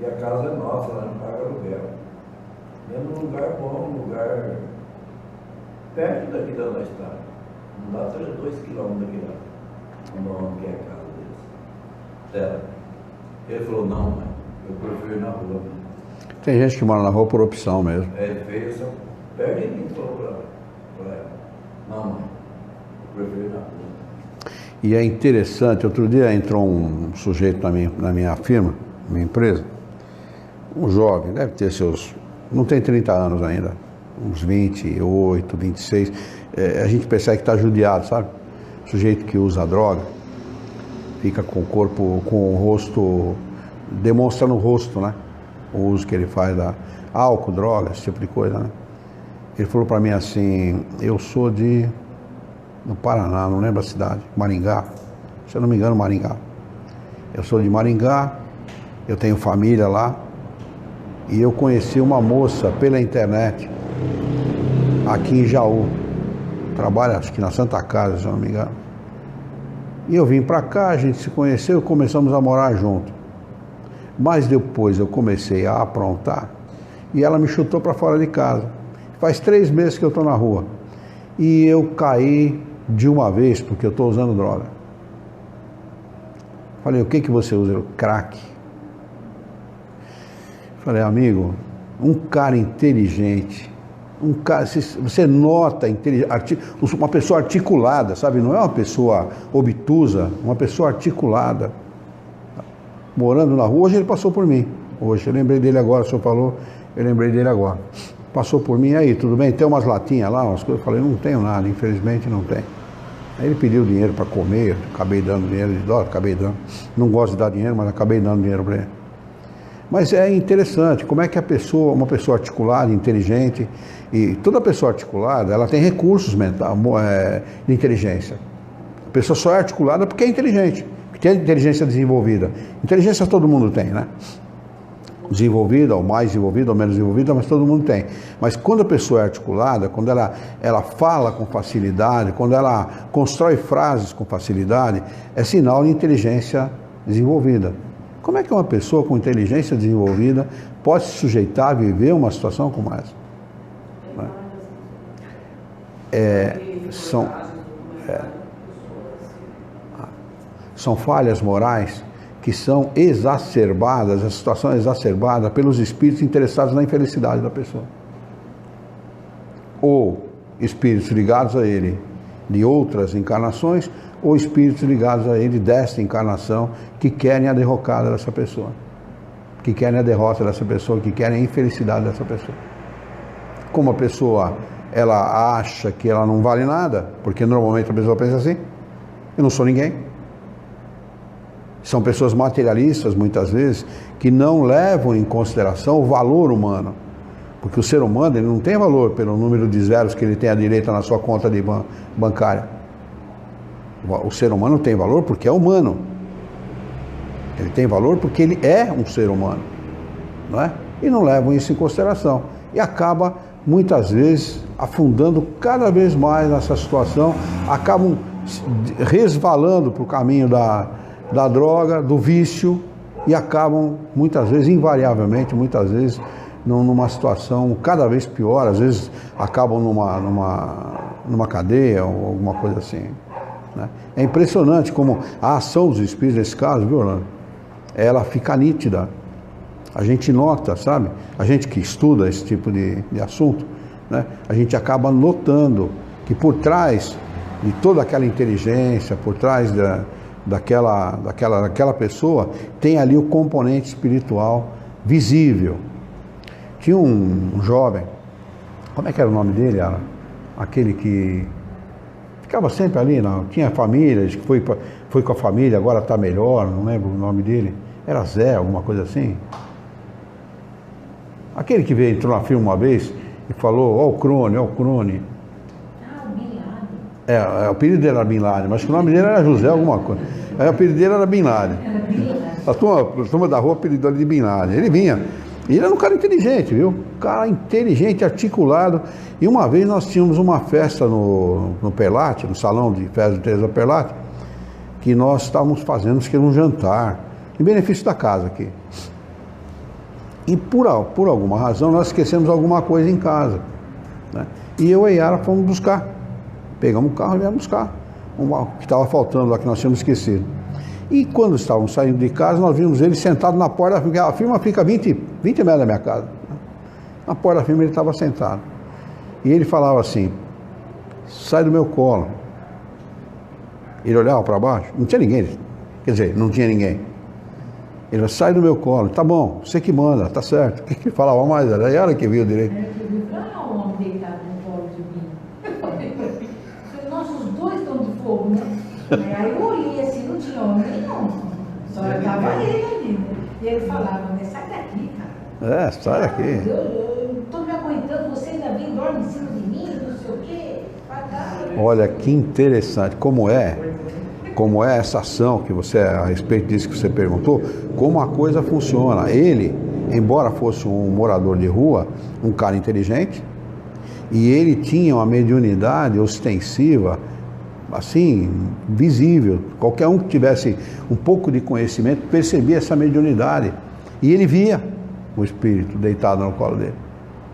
[SPEAKER 5] E a casa é nossa, ela não paga aluguel. E é num lugar bom, um lugar perto daqui da onde está. Não dá 2 quilômetros daqui lá. Onde é a casa deles. Dela. Ele falou, não, mãe, eu prefiro ir na rua.
[SPEAKER 2] Tem gente que mora na rua por opção mesmo.
[SPEAKER 5] Ele fez essa. Perto de mim, falou pra ela. Não, mãe, eu prefiro ir na rua.
[SPEAKER 2] E é interessante, outro dia entrou um sujeito na minha firma, minha empresa, um jovem, deve ter seus, não tem 30 anos ainda, uns 28, 26, a gente percebe que está judiado, sabe? Sujeito que usa droga, fica com o corpo, com o rosto, demonstra no rosto, né? O uso que ele faz da álcool, droga, esse tipo de coisa, né? Ele falou para mim assim, eu sou no Paraná, não lembro a cidade, Maringá, se eu não me engano, Maringá. Eu sou de Maringá, eu tenho família lá, e eu conheci uma moça pela internet, aqui em Jaú, trabalha acho que na Santa Casa, se eu não me engano. E eu vim para cá, a gente se conheceu e começamos a morar junto. Mas depois eu comecei a aprontar, e ela me chutou para fora de casa. Faz 3 meses que eu estou na rua, e eu caí de uma vez, porque eu estou usando droga. Falei, o que você usa? Eu, crack. Falei, amigo, um cara inteligente, um cara, você nota uma pessoa articulada, sabe? Não é uma pessoa obtusa, uma pessoa articulada, morando na rua. Hoje ele passou por mim, hoje, eu lembrei dele agora, o senhor falou, eu lembrei dele agora. Passou por mim, aí, tudo bem? Tem umas latinhas lá, umas coisas. Eu falei, não tenho nada, infelizmente não tem. Aí ele pediu dinheiro para comer, eu acabei dando dinheiro de dólar, acabei dando. Não gosto de dar dinheiro, mas acabei dando dinheiro para ele. Mas é interessante, como é que uma pessoa articulada, inteligente, e toda pessoa articulada, ela tem recursos de inteligência. A pessoa só é articulada porque é inteligente, porque tem inteligência desenvolvida. Inteligência todo mundo tem, né? Desenvolvida, ou mais desenvolvida, ou menos desenvolvida, mas todo mundo tem. Mas quando a pessoa é articulada, quando ela fala com facilidade, quando ela constrói frases com facilidade, é sinal de inteligência desenvolvida. Como é que uma pessoa com inteligência desenvolvida pode se sujeitar a viver uma situação como essa? São falhas morais que são exacerbadas, a situação é exacerbada pelos espíritos interessados na infelicidade da pessoa. Ou espíritos ligados a ele de outras encarnações, ou espíritos ligados a ele desta encarnação, que querem a derrocada dessa pessoa, que querem a derrota dessa pessoa, que querem a infelicidade dessa pessoa. Como a pessoa, ela acha que ela não vale nada, porque normalmente a pessoa pensa assim, eu não sou ninguém. São pessoas materialistas, muitas vezes, que não levam em consideração o valor humano. Porque o ser humano, ele não tem valor pelo número de zeros que ele tem à direita na sua conta bancária. O ser humano tem valor porque é humano. Ele tem valor porque ele é um ser humano, não é? E não levam isso em consideração. E acaba, muitas vezes, afundando cada vez mais nessa situação, acabam resvalando para o caminho da droga, do vício, e acabam, muitas vezes, invariavelmente, muitas vezes, numa situação cada vez pior, às vezes acabam numa cadeia ou alguma coisa assim, né? É impressionante como a ação dos espíritos, nesse caso, viu, Orlando? Ela fica nítida. A gente nota, sabe? A gente que estuda esse tipo de assunto, né? A gente acaba notando que por trás de toda aquela inteligência, por trás daquela pessoa, tem ali o componente espiritual visível. Tinha um jovem, como é que era o nome dele, Ara? Aquele que ficava sempre ali, tinha família, que foi com a família, agora está melhor, não lembro o nome dele. Era Zé, alguma coisa assim. Aquele que veio, entrou na firma uma vez e falou, ó o Crone, ó o Crone.
[SPEAKER 3] Ah, o Bin Laden.
[SPEAKER 2] O apelido dele era Bin Laden, mas o nome dele era José alguma coisa. Aí o apelido dele era Bin Laden.
[SPEAKER 3] Era Bin Laden.
[SPEAKER 2] A turma da rua apelidou ele de Bin Laden. Ele vinha. E ele era um cara inteligente, viu? Um cara inteligente, articulado. E uma vez nós tínhamos uma festa no Perlate, no salão de festa de Teresa Perlate, que nós estávamos fazendo um jantar, em benefício da casa aqui. E por alguma razão nós esquecemos alguma coisa em casa, né? E eu e a Yara fomos buscar. Pegamos o carro e viemos buscar o que estava faltando lá, que nós tínhamos esquecido. E quando estávamos saindo de casa, nós vimos ele sentado na porta, porque a firma fica 20 metros da minha casa. Na porta da firma ele estava sentado. E ele falava assim, sai do meu colo. Ele olhava para baixo, não tinha ninguém. Quer dizer, não tinha ninguém. Ele falou, sai do meu colo. Tá bom, você que manda, tá certo. O que ele falava mais? Era ela que viu direito.
[SPEAKER 3] Aí eu vi, ah, um homem deitado no colo de mim. Eu falei, nossa, os dois estão de fogo, né? Aí eu olhei assim, não tinha homem nenhum. Só estava ele ali, né? E ele falava, mas sai daqui, cara.
[SPEAKER 2] Sai daqui.
[SPEAKER 3] Eu não estou me aguentando, você ainda vem, dorme em cima de mim, não sei o quê.
[SPEAKER 2] Olha que interessante, como é essa ação que você, a respeito disso que você perguntou, como a coisa funciona. Ele, embora fosse um morador de rua, um cara inteligente, e ele tinha uma mediunidade ostensiva, assim, visível. Qualquer um que tivesse um pouco de conhecimento percebia essa mediunidade. E ele via o espírito deitado no colo dele.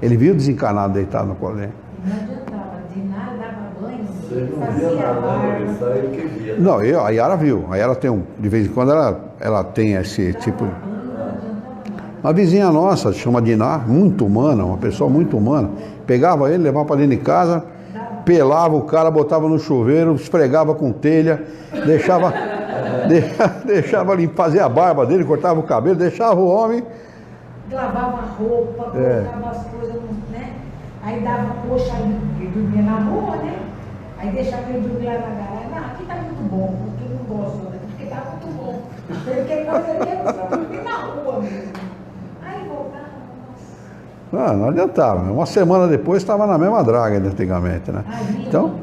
[SPEAKER 2] Ele via o desencarnado deitado no colo dele.
[SPEAKER 3] Não adiantava, de nada, dava banho,
[SPEAKER 5] Você não
[SPEAKER 3] fazia
[SPEAKER 5] via nada,
[SPEAKER 3] barba.
[SPEAKER 5] ele só ele que via.
[SPEAKER 2] Não, a Yara viu. A Yara tem de vez em quando ela tem esse tipo. Uma vizinha nossa, chama Diná, muito humana, uma pessoa muito humana, pegava ele, levava para dentro de casa, pelava o cara, botava no chuveiro, esfregava com telha, deixava ele fazer a barba dele, cortava o cabelo, deixava o homem.
[SPEAKER 3] Lavava a roupa, colocava as coisas, né? Aí dava coxa, ele dormia na rua, né? Aí deixava ele dormir lá na garagem. Não, aqui tá muito bom, porque eu não gosto, né? Porque tá muito bom. Porque coisa que eu só dormir na rua mesmo. Aí voltava, nossa.
[SPEAKER 2] Não adiantava. Uma semana depois estava na mesma draga de antigamente, né? Então,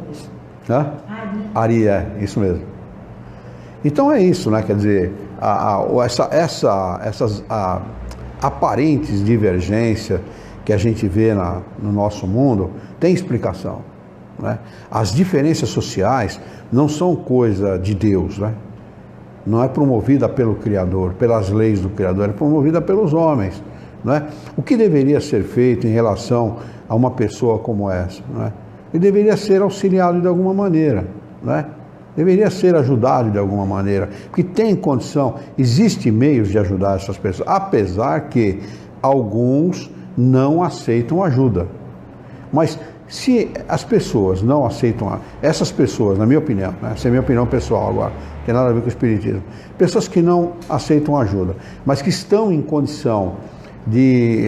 [SPEAKER 2] Ari, isso mesmo. Então é isso, né? Quer dizer, essas aparentes divergências que a gente vê no nosso mundo tem explicação, né? As diferenças sociais não são coisa de Deus, né? Não é promovida pelo Criador, pelas leis do Criador, é promovida pelos homens, né? O que deveria ser feito em relação a uma pessoa como essa, né? Ele deveria ser auxiliado de alguma maneira, né? Deveria ser ajudado de alguma maneira, porque tem condição, existem meios de ajudar essas pessoas, apesar que alguns não aceitam ajuda. Mas se as pessoas não aceitam, essas pessoas, na minha opinião, né, essa é a minha opinião pessoal agora, não tem nada a ver com o espiritismo, pessoas que não aceitam ajuda, mas que estão em condição de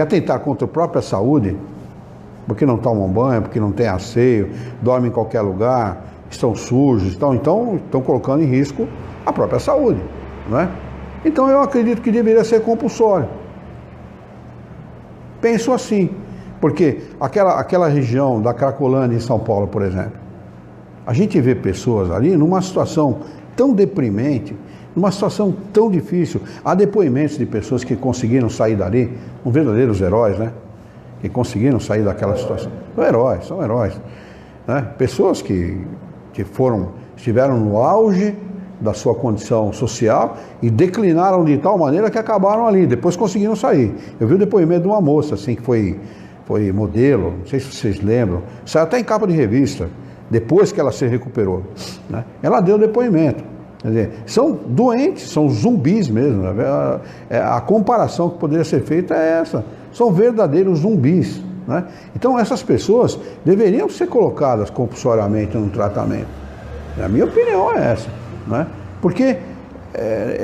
[SPEAKER 2] atentar contra a própria saúde, porque não tomam banho, porque não têm asseio, dormem em qualquer lugar, estão sujos, então estão colocando em risco a própria saúde, não é? Então eu acredito que deveria ser compulsório. Penso assim, porque aquela região da Cracolândia em São Paulo, por exemplo, a gente vê pessoas ali numa situação tão deprimente, numa situação tão difícil. Há depoimentos de pessoas que conseguiram sair dali, verdadeiros heróis, né? Que conseguiram sair daquela situação. São heróis, né? Pessoas que estiveram no auge da sua condição social e declinaram de tal maneira que acabaram ali, depois conseguiram sair. Eu vi o depoimento de uma moça assim, que foi modelo, não sei se vocês lembram, saiu até em capa de revista, depois que ela se recuperou, né? Ela deu depoimento. Quer dizer, são doentes, são zumbis mesmo, né? A comparação que poderia ser feita é essa, são verdadeiros zumbis, né? Então essas pessoas deveriam ser colocadas compulsoriamente no tratamento. A minha opinião é essa, né? Porque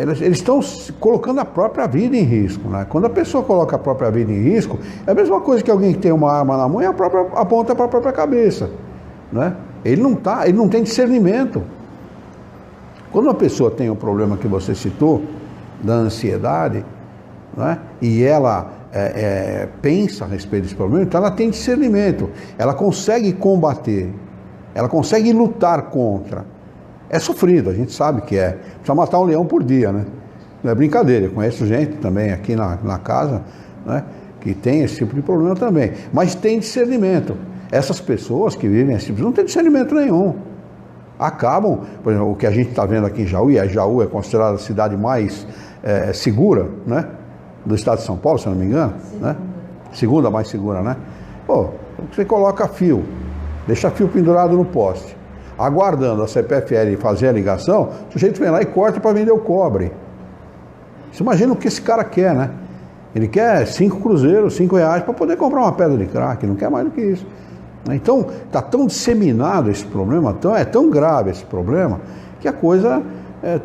[SPEAKER 2] eles estão colocando a própria vida em risco, né? Quando a pessoa coloca a própria vida em risco, é a mesma coisa que alguém que tem uma arma na mão e aponta para a própria cabeça, né? Ele não tem discernimento. Quando uma pessoa tem o problema que você citou, da ansiedade, né? E ela pensa a respeito desse problema, então ela tem discernimento, ela consegue combater, ela consegue lutar contra. É sofrido, a gente sabe que é. Precisa matar um leão por dia, né? Não é brincadeira, eu conheço gente também aqui na casa, né, que tem esse tipo de problema também. Mas tem discernimento. Essas pessoas que vivem esse tipo, não tem discernimento nenhum. Acabam, por exemplo, o que a gente está vendo aqui em Jaú, e a Jaú é considerada a cidade mais segura, né, do estado de São Paulo, se eu não me engano, né? Segunda mais segura, né? Pô, você coloca fio, deixa fio pendurado no poste, aguardando a CPFL fazer a ligação, o sujeito vem lá e corta para vender o cobre. Você imagina o que esse cara quer, né? Ele quer 5 cruzeiros, R$5 para poder comprar uma pedra de crack, não quer mais do que isso. Então, está tão disseminado esse problema, é tão grave esse problema, que a coisa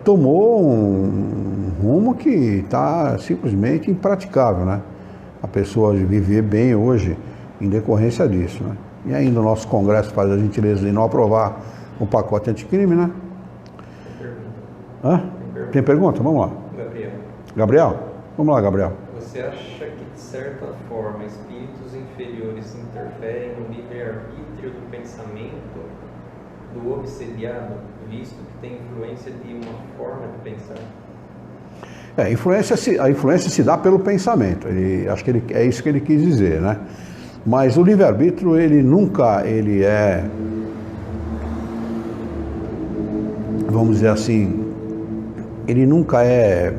[SPEAKER 2] tomou um rumo que está simplesmente impraticável, né? A pessoa viver bem hoje em decorrência disso, né? E ainda o nosso Congresso faz a gentileza de não aprovar o pacote anticrime, né? Hã? Tem pergunta? Vamos lá. Gabriel? Vamos lá, Gabriel.
[SPEAKER 6] Você acha que, de certa forma, espíritos inferiores interferem no livre-arbítrio do pensamento do obsediado, visto que tem influência de uma forma de pensar?
[SPEAKER 2] A influência se dá pelo pensamento. Acho que é isso que ele quis dizer, né? Mas o livre-arbítrio, ele nunca é, vamos dizer assim, ele nunca é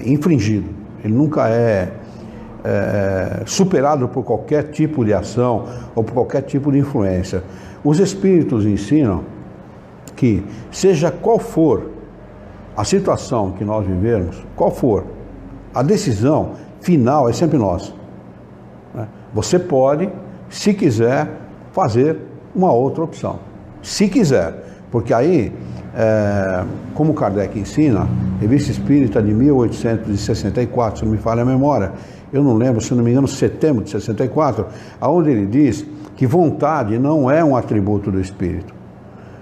[SPEAKER 2] infringido, ele nunca é superado por qualquer tipo de ação ou por qualquer tipo de influência. Os espíritos ensinam que, seja qual for a situação que nós vivermos, qual for, a decisão final é sempre nossa. Você pode, se quiser, fazer uma outra opção. Se quiser, porque aí, como Kardec ensina, Revista Espírita de 1864, se não me falha a memória, eu não lembro, se não me engano, setembro de 64, onde ele diz que vontade não é um atributo do espírito.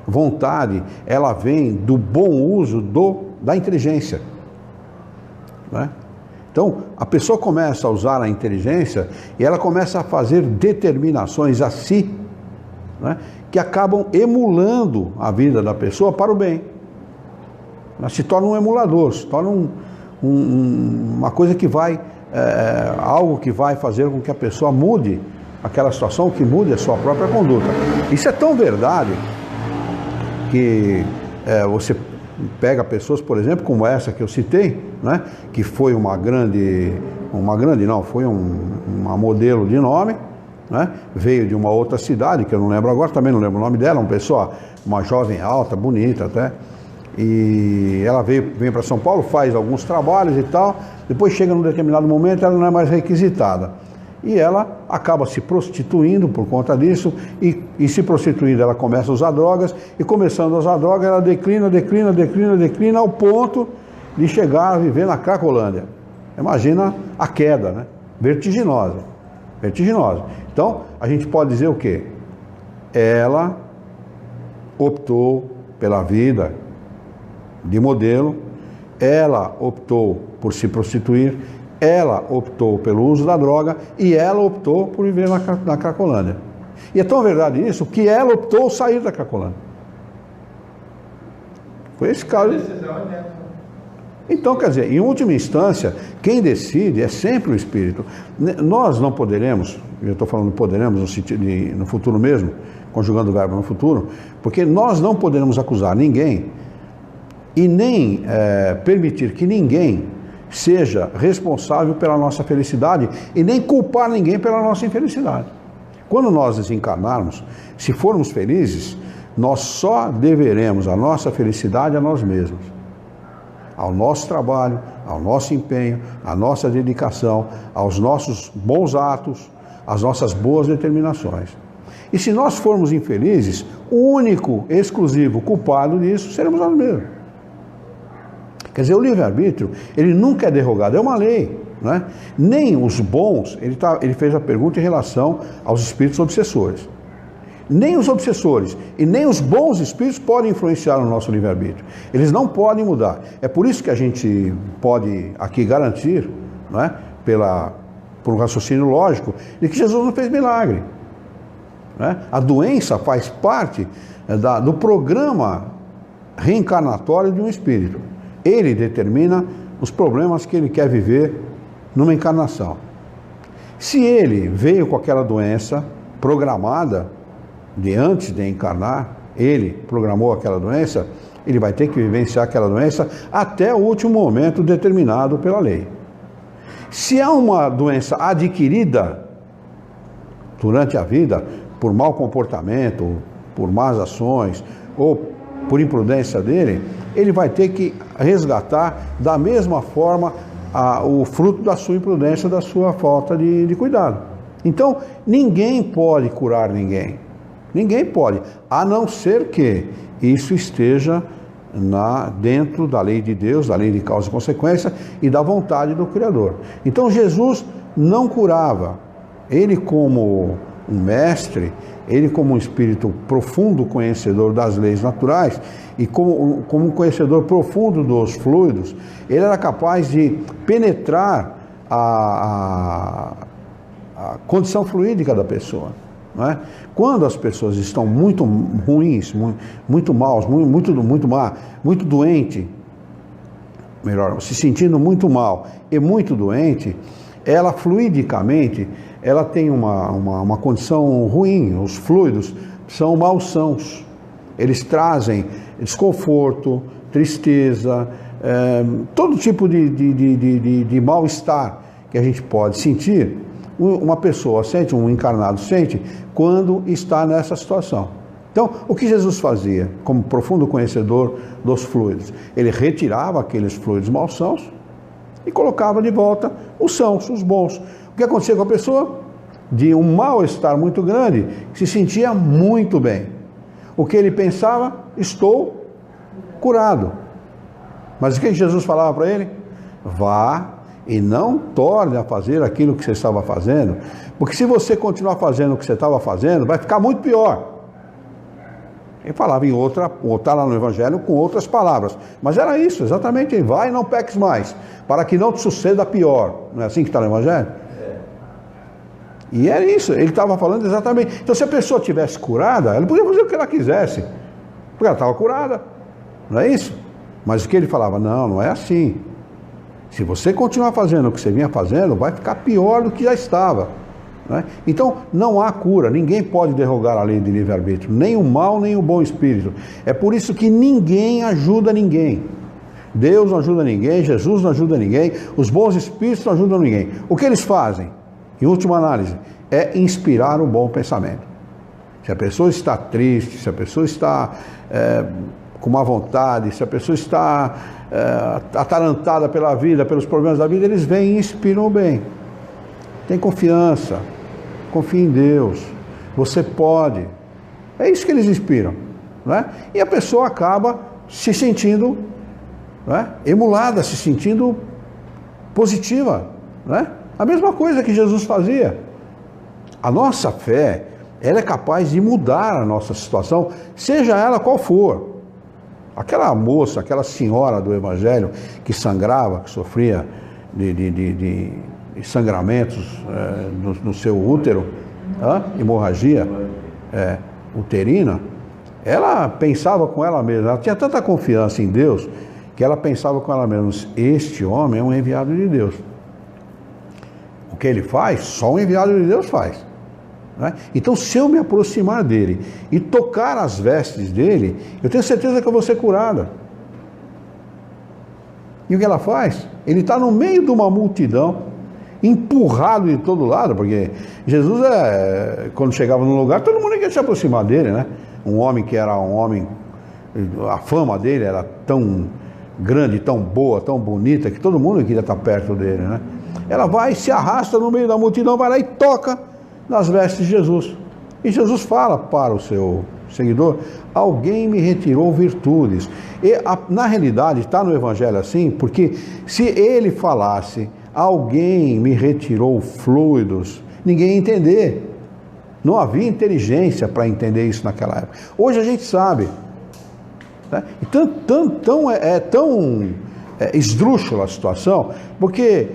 [SPEAKER 2] Vontade, ela vem do bom uso da inteligência, né? Então, a pessoa começa a usar a inteligência e ela começa a fazer determinações a si, né, que acabam emulando a vida da pessoa para o bem. Ela se torna um emulador, se torna uma coisa que vai, algo que vai fazer com que a pessoa mude aquela situação, que mude a sua própria conduta. Isso é tão verdade que você pega pessoas, por exemplo, como essa que eu citei, né, que foi uma modelo de nome, né, veio de uma outra cidade, que eu não lembro agora, também não lembro o nome dela, uma jovem alta, bonita até, e ela vem para São Paulo, faz alguns trabalhos e tal, depois chega num determinado momento, ela não é mais requisitada. E ela acaba se prostituindo por conta disso, e se prostituindo ela começa a usar drogas, e começando a usar drogas ela declina ao ponto de chegar a viver na Cracolândia. Imagina a queda, né? Vertiginosa. Então, a gente pode dizer o quê? Ela optou pela vida de modelo, ela optou por se prostituir, ela optou pelo uso da droga e ela optou por viver na Cracolândia. E é tão verdade isso que ela optou sair da Cracolândia. Foi esse caso. Então, quer dizer, em última instância, quem decide é sempre o espírito. Nós não poderemos, eu estou falando poderemos no sentido no futuro mesmo, conjugando o verbo no futuro, porque nós não poderemos acusar ninguém e nem permitir que ninguém seja responsável pela nossa felicidade e nem culpar ninguém pela nossa infelicidade. Quando nós desencarnarmos, se formos felizes, nós só deveremos a nossa felicidade a nós mesmos, ao nosso trabalho, ao nosso empenho, à nossa dedicação, aos nossos bons atos, às nossas boas determinações. E se nós formos infelizes, o único, exclusivo culpado disso seremos nós mesmos. Quer dizer, o livre-arbítrio, ele nunca é derrogado, é uma lei, né? Nem os bons, ele fez a pergunta em relação aos espíritos obsessores. Nem os obsessores e nem os bons espíritos podem influenciar o nosso livre-arbítrio. Eles não podem mudar. É por isso que a gente pode aqui garantir, né, pela por um raciocínio lógico, de que Jesus não fez milagre. Né? A doença faz parte do programa reencarnatório de um espírito. Ele determina os problemas que ele quer viver numa encarnação. Se ele veio com aquela doença programada de antes de encarnar, ele programou aquela doença, ele vai ter que vivenciar aquela doença até o último momento determinado pela lei. Se há uma doença adquirida durante a vida, por mau comportamento, por más ações ou por imprudência dele, ele vai ter que resgatar da mesma forma o fruto da sua imprudência, da sua falta de cuidado. Então, ninguém pode curar ninguém. Ninguém pode, a não ser que isso esteja dentro da lei de Deus, da lei de causa e consequência e da vontade do Criador. Então Jesus não curava. Ele, como um mestre, ele, como um espírito profundo conhecedor das leis naturais e como um conhecedor profundo dos fluidos, ele era capaz de penetrar a condição fluídica da pessoa. Não é? Quando as pessoas estão muito ruins, muito maus, muito doente, melhor, se sentindo muito mal e muito doente, ela fluidicamente, ela tem uma condição ruim. Os fluidos são malsãos, eles trazem desconforto, tristeza, todo tipo de mal-estar que a gente pode sentir. Uma pessoa sente, um encarnado sente, quando está nessa situação. Então, o que Jesus fazia, como profundo conhecedor dos fluidos? Ele retirava aqueles fluidos malsãos e colocava de volta os sãos, os bons. O que acontecia com a pessoa? De um mal-estar muito grande, se sentia muito bem. O que ele pensava? Estou curado. Mas o que Jesus falava para ele? Vá e não torne a fazer aquilo que você estava fazendo, porque se você continuar fazendo o que você estava fazendo, vai ficar muito pior. Ele falava em está lá no Evangelho com outras palavras, mas era isso, exatamente, vai e não peques mais, para que não te suceda pior. Não é assim que está no Evangelho? E era isso, ele estava falando exatamente. Então, se a pessoa tivesse curada, ela podia fazer o que ela quisesse, porque ela estava curada, não é isso? Mas o que ele falava? Não é assim. Se você continuar fazendo o que você vinha fazendo, vai ficar pior do que já estava. Né? Então, não há cura, ninguém pode derrogar a lei de livre-arbítrio, nem o mal, nem o bom espírito. É por isso que ninguém ajuda ninguém. Deus não ajuda ninguém, Jesus não ajuda ninguém, os bons espíritos não ajudam ninguém. O que eles fazem, em última análise, é inspirar um bom pensamento. Se a pessoa está triste, se a pessoa está com má vontade, se a pessoa está atarantada pela vida, pelos problemas da vida, eles vêm e inspiram o bem. Tem confiança, confie em Deus, você pode. É isso que eles inspiram. Não é? E a pessoa acaba se sentindo, não é, emulada, se sentindo positiva. Não é? A mesma coisa que Jesus fazia. A nossa fé, ela é capaz de mudar a nossa situação, seja ela qual for. Aquela moça, aquela senhora do Evangelho que sangrava, que sofria de sangramentos no seu útero, hemorragia uterina, ela pensava com ela mesma, ela tinha tanta confiança em Deus, que ela pensava com ela mesma, este homem é um enviado de Deus. O que ele faz, só um enviado de Deus faz. Né? Então, se eu me aproximar dele e tocar as vestes dele, eu tenho certeza que eu vou ser curada. E o que ela faz? Ele está no meio de uma multidão, empurrado de todo lado, porque Jesus, quando chegava num lugar, todo mundo queria se aproximar dele, né? Um homem que era um homem, a fama dele era tão grande, tão boa, tão bonita, que todo mundo queria estar perto dele, né? Ela vai, se arrasta no meio da multidão, vai lá e toca nas vestes de Jesus. E Jesus fala para o seu seguidor, alguém me retirou virtudes. E na realidade está no Evangelho assim, porque se ele falasse, alguém me retirou fluidos, ninguém ia entender. Não havia inteligência para entender isso naquela época. Hoje a gente sabe. Né? E é tão esdrúxula a situação, porque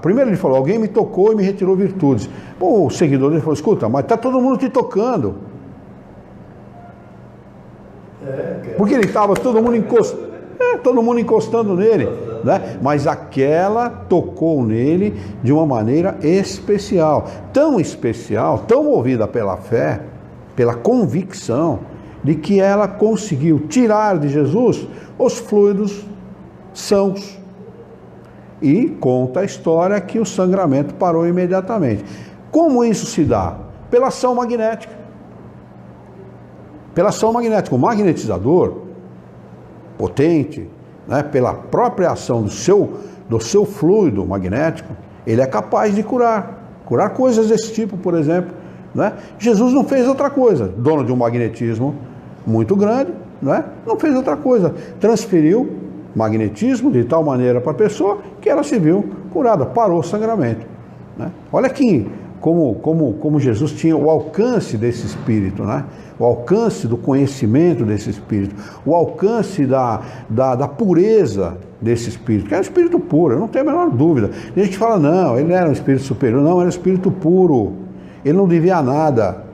[SPEAKER 2] primeiro ele falou, alguém me tocou e me retirou virtudes. Pô, o seguidor dele falou, escuta, mas está todo mundo te tocando. Porque ele estava todo mundo encostando nele, né? Mas aquela tocou nele de uma maneira especial, tão movida pela fé, pela convicção de que ela conseguiu tirar de Jesus os fluidos sãos. E conta a história que o sangramento parou imediatamente. Como isso se dá? Pela ação magnética. Pela ação magnética. O magnetizador potente, né, pela própria ação do seu fluido magnético, ele é capaz de curar coisas desse tipo, por exemplo, né? Jesus não fez outra coisa, dono de um magnetismo muito grande, né? Não fez outra coisa, transferiu magnetismo de tal maneira para a pessoa que ela se viu curada, parou o sangramento, né? Olha aqui como Jesus tinha o alcance desse espírito, né? O alcance do conhecimento desse espírito, o alcance da pureza desse espírito, que era um espírito puro, eu não tenho a menor dúvida. A gente fala, não, ele não era um espírito superior, não, era um espírito puro, ele não devia nada,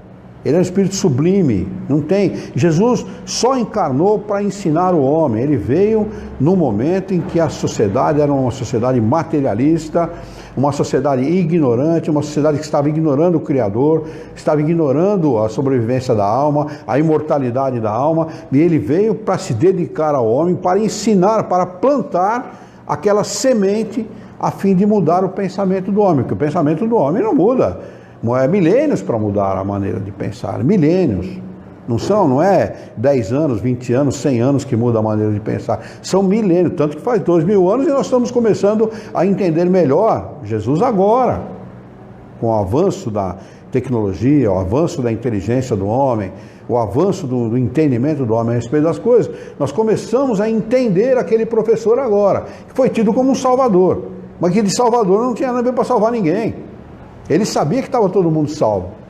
[SPEAKER 2] ele era um espírito sublime, não tem. Jesus só encarnou para ensinar o homem, ele veio no momento em que a sociedade era uma sociedade materialista, uma sociedade ignorante, uma sociedade que estava ignorando o Criador, estava ignorando a sobrevivência da alma, a imortalidade da alma, e ele veio para se dedicar ao homem, para ensinar, para plantar aquela semente a fim de mudar o pensamento do homem, porque o pensamento do homem não muda, é milênios para mudar a maneira de pensar, milênios. Não é 10 anos, 20 anos, 100 anos que muda a maneira de pensar. São milênios, tanto que faz 2000 anos e nós estamos começando a entender melhor Jesus agora. Com o avanço da tecnologia, o avanço da inteligência do homem, o avanço do entendimento do homem a respeito das coisas, nós começamos a entender aquele professor agora, que foi tido como um salvador. Mas que de salvador não tinha nada a ver para salvar ninguém. Ele sabia que estava todo mundo salvo.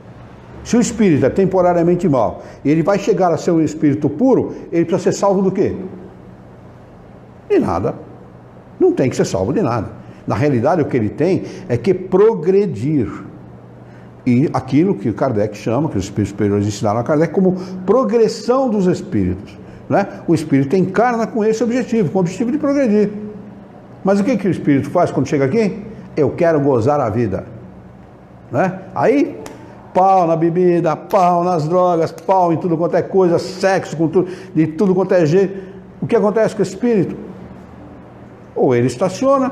[SPEAKER 2] Se o espírito é temporariamente mau e ele vai chegar a ser um espírito puro, ele precisa ser salvo do quê? De nada. Não tem que ser salvo de nada. Na realidade, o que ele tem é que progredir. E aquilo que Kardec chama, que os espíritos superiores ensinaram a Kardec, como progressão dos espíritos, né? O espírito encarna com esse objetivo, com o objetivo de progredir. Mas o que o espírito faz quando chega aqui? Eu quero gozar a vida, né? Aí pau na bebida, pau nas drogas, pau em tudo quanto é coisa, sexo com tudo, de tudo quanto é jeito. O que acontece com o espírito? Ou ele estaciona,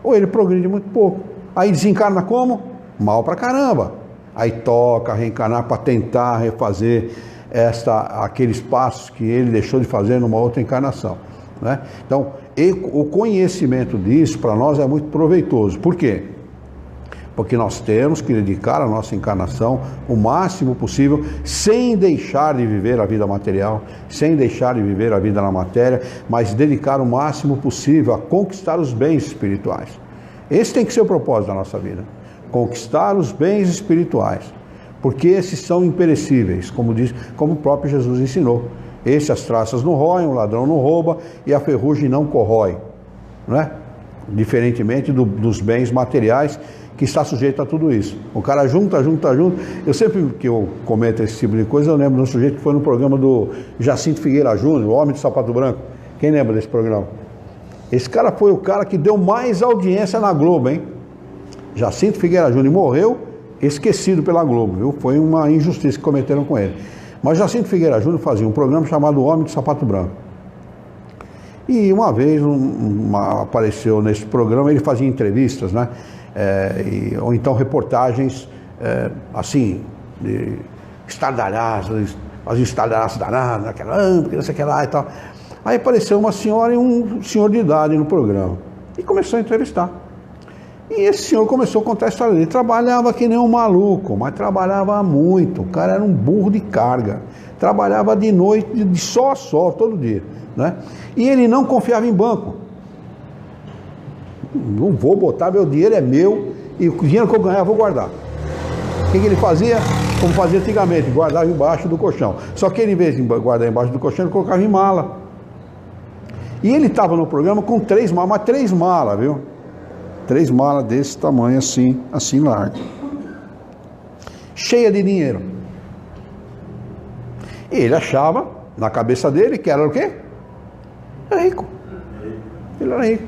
[SPEAKER 2] ou ele progride muito pouco. Aí desencarna como? Mal pra caramba. Aí toca reencarnar para tentar refazer aqueles passos que ele deixou de fazer numa outra encarnação, né? Então, o conhecimento disso para nós é muito proveitoso. Por quê? Porque nós temos que dedicar a nossa encarnação o máximo possível, sem deixar de viver a vida material, sem deixar de viver a vida na matéria, mas dedicar o máximo possível a conquistar os bens espirituais. Esse tem que ser o propósito da nossa vida, conquistar os bens espirituais, porque esses são imperecíveis, como o próprio Jesus ensinou. Esses as traças não roem, o ladrão não rouba e a ferrugem não corrói, não é? Diferentemente dos bens materiais, que está sujeito a tudo isso. O cara junta. Eu sempre que eu comento esse tipo de coisa, eu lembro de um sujeito que foi no programa do Jacinto Figueira Júnior, o Homem de Sapato Branco. Quem lembra desse programa? Esse cara foi o cara que deu mais audiência na Globo, hein? Jacinto Figueira Júnior morreu esquecido pela Globo, viu? Foi uma injustiça que cometeram com ele. Mas Jacinto Figueira Júnior fazia um programa chamado O Homem de Sapato Branco. E uma vez apareceu nesse programa, ele fazia entrevistas, né? Ou então reportagens assim, de estardalhaços, fazia estardalhaços danados, porque não sei o que lá e tal. Aí apareceu uma senhora e um senhor de idade no programa e começou a entrevistar. E esse senhor começou a contar a história dele. Trabalhava que nem um maluco, mas trabalhava muito. O cara era um burro de carga. Trabalhava de noite, de sol a sol, todo dia, né? E ele não confiava em banco. Não vou botar, meu dinheiro é meu e o dinheiro que eu ganhar eu vou guardar. O que ele fazia? Como fazia antigamente, guardava embaixo do colchão. Só que ele, em vez de guardar embaixo do colchão, ele colocava em mala. E ele estava no programa com 3 malas, mas 3 malas, viu? 3 malas desse tamanho, assim larga, cheia de dinheiro. Ele achava, na cabeça dele, que era o quê? Era rico. Ele era rico.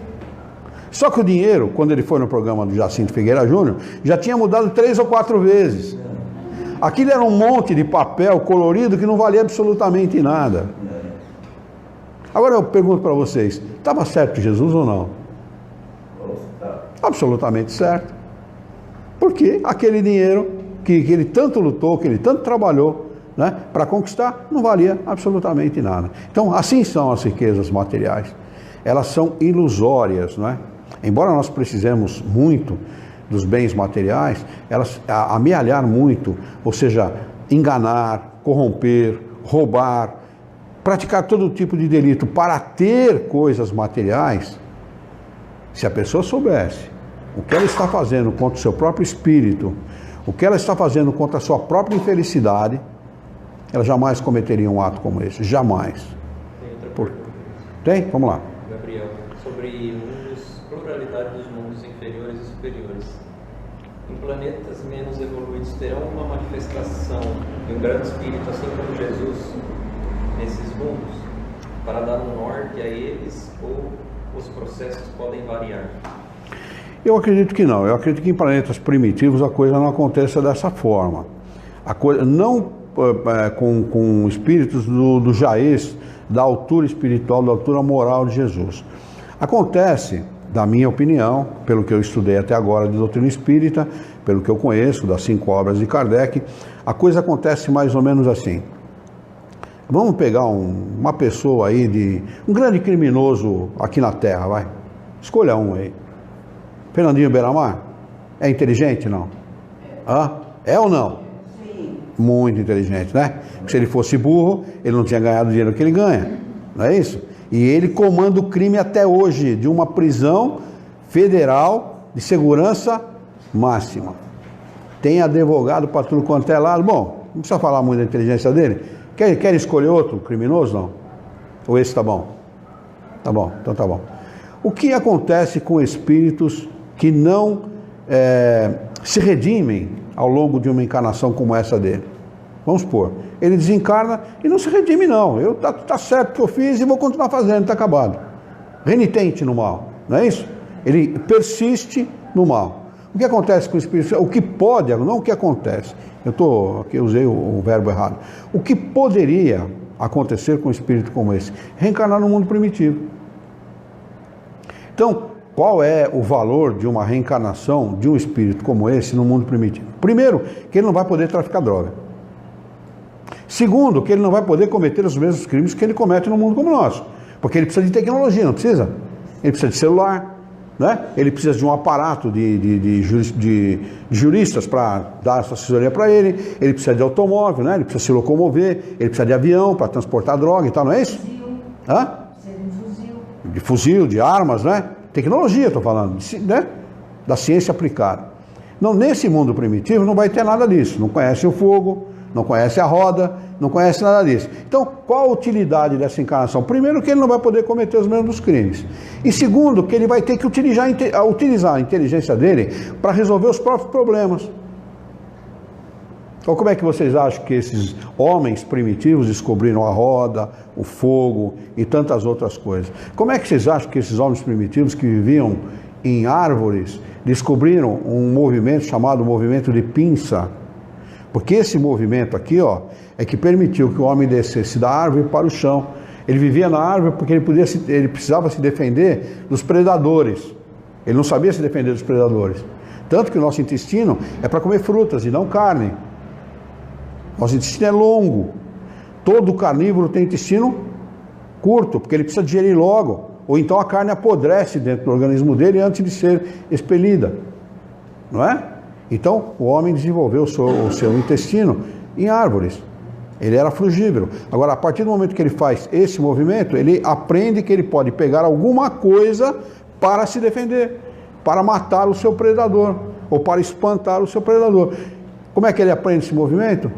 [SPEAKER 2] Só que o dinheiro, quando ele foi no programa do Jacinto Figueira Júnior, já tinha mudado 3 ou 4 vezes. Aquilo era um monte de papel colorido que não valia absolutamente nada. Agora eu pergunto para vocês, estava certo Jesus ou não? Absolutamente certo. Porque aquele dinheiro que ele tanto lutou, que ele tanto trabalhou, né, para conquistar, não valia absolutamente nada. Então, assim são as riquezas materiais. Elas são ilusórias, não é? Embora nós precisemos muito dos bens materiais, elas amealhar muito, ou seja, enganar, corromper, roubar, praticar todo tipo de delito para ter coisas materiais. Se a pessoa soubesse o que ela está fazendo contra o seu próprio espírito, o que ela está fazendo contra a sua própria infelicidade, ela jamais cometeria um ato como esse, jamais.
[SPEAKER 6] Tem outra pergunta.
[SPEAKER 2] Tem? Vamos lá.
[SPEAKER 6] Gabriel, sobre pluralidade dos mundos inferiores e superiores. Em planetas menos evoluídos terão uma manifestação de um grande espírito, assim como Jesus, nesses mundos, para dar um norte a eles, ou os processos podem variar?
[SPEAKER 2] Eu acredito que não. Eu acredito que em planetas primitivos a coisa não aconteça dessa forma. A coisa não com espíritos do jaez, da altura espiritual, da altura moral de Jesus. Acontece, da minha opinião, pelo que eu estudei até agora de doutrina espírita, pelo que eu conheço das 5 obras de Kardec, a coisa acontece mais ou menos assim. Vamos pegar uma pessoa aí, um grande criminoso aqui na Terra, vai. Escolha um aí. Fernandinho Beiramar? É inteligente, não? É ou não?
[SPEAKER 3] Sim.
[SPEAKER 2] Muito inteligente, né? Se ele fosse burro, ele não tinha ganhado o dinheiro que ele ganha. Não é isso? E ele comanda o crime até hoje, de uma prisão federal de segurança máxima. Tem advogado para tudo quanto é lado. Bom, não precisa falar muito da inteligência dele. Quer escolher outro criminoso, não? Ou esse tá bom? Tá bom, então tá bom. O que acontece com espíritos que não se redimem ao longo de uma encarnação como essa dele? Vamos supor, ele desencarna e não se redime não. Tá certo o que eu fiz e vou continuar fazendo, está acabado. Renitente no mal, não é isso? Ele persiste no mal. O que acontece com o espírito? O que pode, não o que acontece. Aqui eu usei o verbo errado. O que poderia acontecer com um espírito como esse? Reencarnar no mundo primitivo. Então, qual é o valor de uma reencarnação de um espírito como esse no mundo primitivo? Primeiro, que ele não vai poder traficar droga. Segundo, que ele não vai poder cometer os mesmos crimes que ele comete no mundo como o nosso. Porque ele precisa de tecnologia, não precisa? Ele precisa de celular, né? Ele precisa de um aparato de juristas para dar essa assessoria para ele. Ele precisa de automóvel, né? Ele precisa se locomover. Ele precisa de avião para transportar droga e tal, não é isso? De fuzil, de armas, né? Tecnologia, estou falando, né? Da ciência aplicada. Não, nesse mundo primitivo não vai ter nada disso. Não conhece o fogo, não conhece a roda, não conhece nada disso. Então, qual a utilidade dessa encarnação? Primeiro, que ele não vai poder cometer os mesmos crimes. E segundo, que ele vai ter que utilizar a inteligência dele para resolver os próprios problemas. Então, como é que vocês acham que esses homens primitivos descobriram a roda, o fogo e tantas outras coisas? Como é que vocês acham que esses homens primitivos que viviam em árvores descobriram um movimento chamado movimento de pinça? Porque esse movimento aqui, ó, é que permitiu que o homem descesse da árvore para o chão. Ele vivia na árvore porque ele precisava se defender dos predadores. Ele não sabia se defender dos predadores. Tanto que o nosso intestino é para comer frutas e não carne. Nosso intestino é longo. Todo carnívoro tem intestino curto, porque ele precisa digerir logo. Ou então a carne apodrece dentro do organismo dele antes de ser expelida. Não é? Então o homem desenvolveu o seu intestino em árvores. Ele era frugívoro. Agora, a partir do momento que ele faz esse movimento, ele aprende que ele pode pegar alguma coisa para se defender, para matar o seu predador, ou para espantar o seu predador. Como é que ele aprende esse movimento?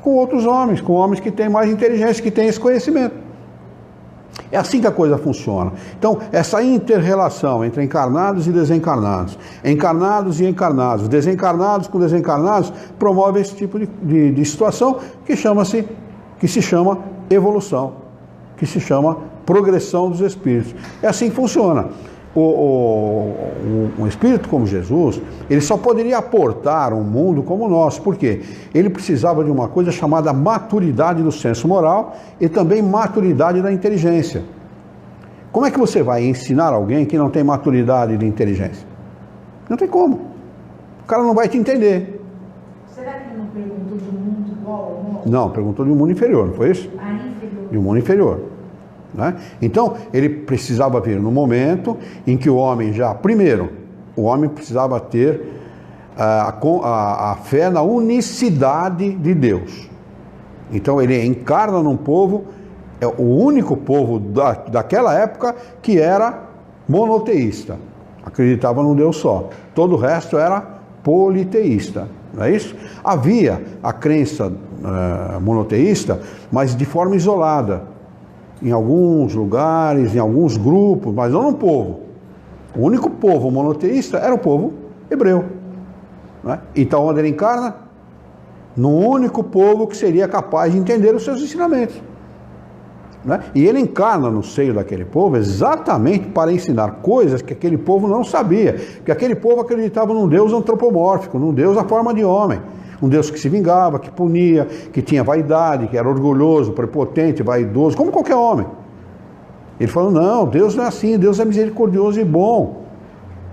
[SPEAKER 2] Com outros homens, com homens que têm mais inteligência, que têm esse conhecimento. É assim que a coisa funciona. Então, essa inter-relação entre encarnados e desencarnados, encarnados e encarnados, desencarnados com desencarnados, promove esse tipo de situação que se chama evolução, que se chama progressão dos espíritos. É assim que funciona. Um espírito como Jesus, ele só poderia aportar um mundo como o nosso. Por quê? Ele precisava de uma coisa chamada maturidade do senso moral e também maturidade da inteligência. Como é que você vai ensinar alguém que não tem maturidade de inteligência? Não tem como. O cara não vai te entender.
[SPEAKER 3] Será que ele não perguntou de um mundo igual ao nosso?
[SPEAKER 2] Não, perguntou de um mundo inferior, não foi isso?
[SPEAKER 3] Ah, inferior.
[SPEAKER 2] De um mundo inferior. Né? Então, ele precisava vir no momento em que o homem primeiro, o homem precisava ter a fé na unicidade de Deus. Então, ele encarna num povo, o único povo daquela época que era monoteísta, acreditava num Deus só. Todo o resto era politeísta, não é isso? Havia a crença monoteísta, mas de forma isolada. Em alguns lugares, em alguns grupos, mas não no povo. O único povo monoteísta era o povo hebreu. Né? Então, onde ele encarna? No único povo que seria capaz de entender os seus ensinamentos. Né? E ele encarna no seio daquele povo exatamente para ensinar coisas que aquele povo não sabia. Porque aquele povo acreditava num Deus antropomórfico, num Deus à forma de homem. Um Deus que se vingava, que punia, que tinha vaidade, que era orgulhoso, prepotente, vaidoso, como qualquer homem. Ele falou, não, Deus não é assim, Deus é misericordioso e bom.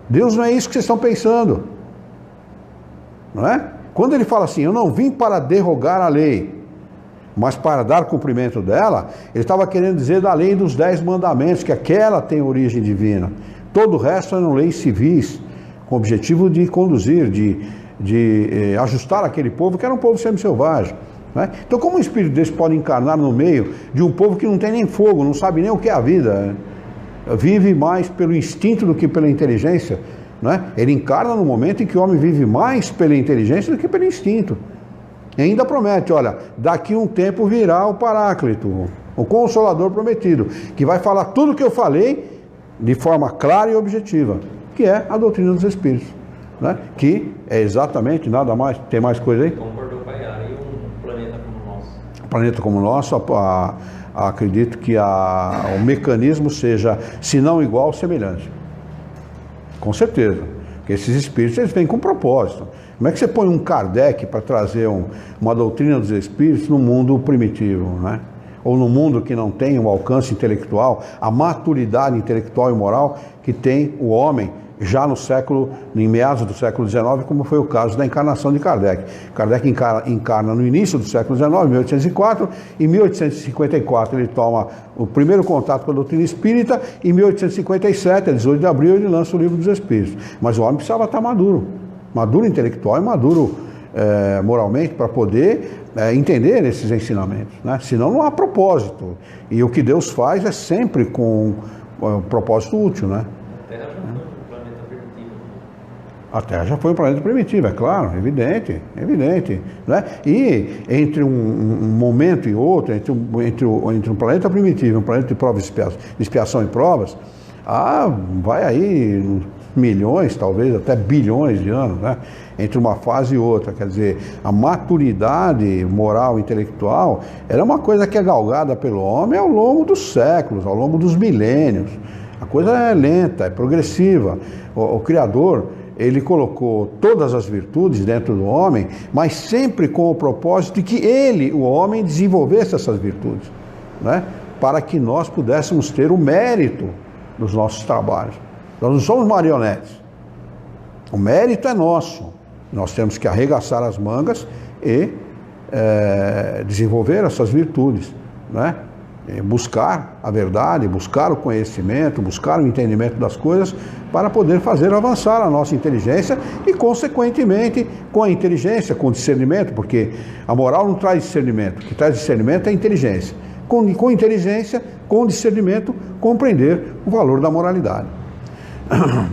[SPEAKER 2] Deus não é isso que vocês estão pensando. Não é? Quando ele fala assim, eu não vim para derrogar a lei, mas para dar cumprimento dela, ele estava querendo dizer da lei dos 10 mandamentos, que aquela tem origem divina. Todo o resto eram leis civis, com o objetivo de conduzir, de ajustar aquele povo, que era um povo semi-selvagem. Né? Então, como um espírito desse pode encarnar no meio de um povo que não tem nem fogo, não sabe nem o que é a vida, né? Vive mais pelo instinto do que pela inteligência? Né? Ele encarna no momento em que o homem vive mais pela inteligência do que pelo instinto. E ainda promete, olha, daqui um tempo virá o Paráclito, o Consolador prometido, que vai falar tudo o que eu falei de forma clara e objetiva, que é a doutrina dos espíritos. Né? Que é exatamente, nada mais, tem mais coisa aí?
[SPEAKER 6] Concordou, pai, aí um planeta como o nosso.
[SPEAKER 2] Um planeta como o nosso, acredito que o mecanismo seja, se não igual, semelhante. Com certeza. Porque esses espíritos, eles vêm com propósito. Como é que você põe um Kardec para trazer uma doutrina dos espíritos no mundo primitivo, né? Ou no mundo que não tem o alcance intelectual, a maturidade intelectual e moral que tem o homem já em meados do século XIX, como foi o caso da encarnação de Kardec. Kardec encarna no início do século XIX, 1804, em 1854 ele toma o primeiro contato com a doutrina espírita, em 1857, 18 de abril, ele lança o Livro dos Espíritos. Mas o homem precisava estar maduro intelectual e maduro moralmente, para poder entender esses ensinamentos, né? Senão não há propósito. E o que Deus faz é sempre com um propósito útil, né? A Terra já foi um planeta primitivo, é claro, evidente, né? E entre um momento e outro, entre um planeta primitivo e um planeta de provas, expiação e provas, vai aí milhões, talvez até bilhões de anos, né? Entre uma fase e outra. Quer dizer, a maturidade moral e intelectual era uma coisa que é galgada pelo homem ao longo dos séculos, ao longo dos milênios. A coisa é lenta, é progressiva. O Criador, ele colocou todas as virtudes dentro do homem, mas sempre com o propósito de que ele, o homem, desenvolvesse essas virtudes, né? Para que nós pudéssemos ter o mérito dos nossos trabalhos. Nós não somos marionetes. O mérito é nosso. Nós temos que arregaçar as mangas e desenvolver essas virtudes, né? Buscar a verdade, buscar o conhecimento, buscar o entendimento das coisas para poder fazer avançar a nossa inteligência e, consequentemente, com a inteligência, com o discernimento, porque a moral não traz discernimento, o que traz discernimento é a inteligência. Com inteligência, com discernimento, compreender o valor da moralidade.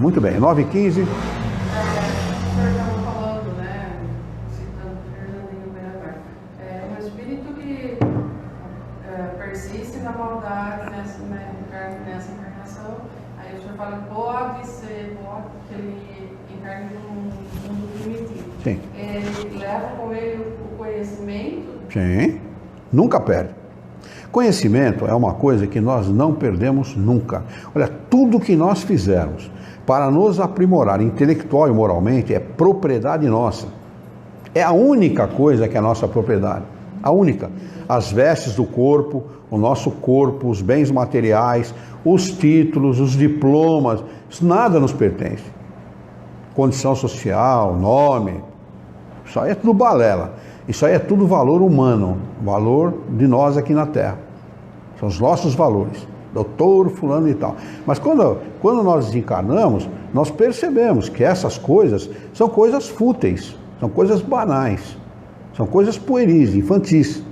[SPEAKER 2] Muito bem, 9h15.
[SPEAKER 7] Um espírito que persiste na maldade, fala que pode ser, pode que ele encarne num mundo primitivo.
[SPEAKER 2] Sim.
[SPEAKER 7] Ele leva com ele o conhecimento.
[SPEAKER 2] Sim, nunca perde. Conhecimento é uma coisa que nós não perdemos nunca. Olha, tudo que nós fizermos para nos aprimorar intelectual e moralmente é propriedade nossa. É a única coisa que é nossa propriedade. A única. As vestes do corpo, o nosso corpo, os bens materiais, os títulos, os diplomas, isso nada nos pertence. Condição social, nome, isso aí é tudo balela. Isso aí é tudo valor humano, valor de nós aqui na Terra. São os nossos valores. Doutor, fulano e tal. Mas quando nós desencarnamos, nós percebemos que essas coisas são coisas fúteis, são coisas banais, são coisas pueris, infantis.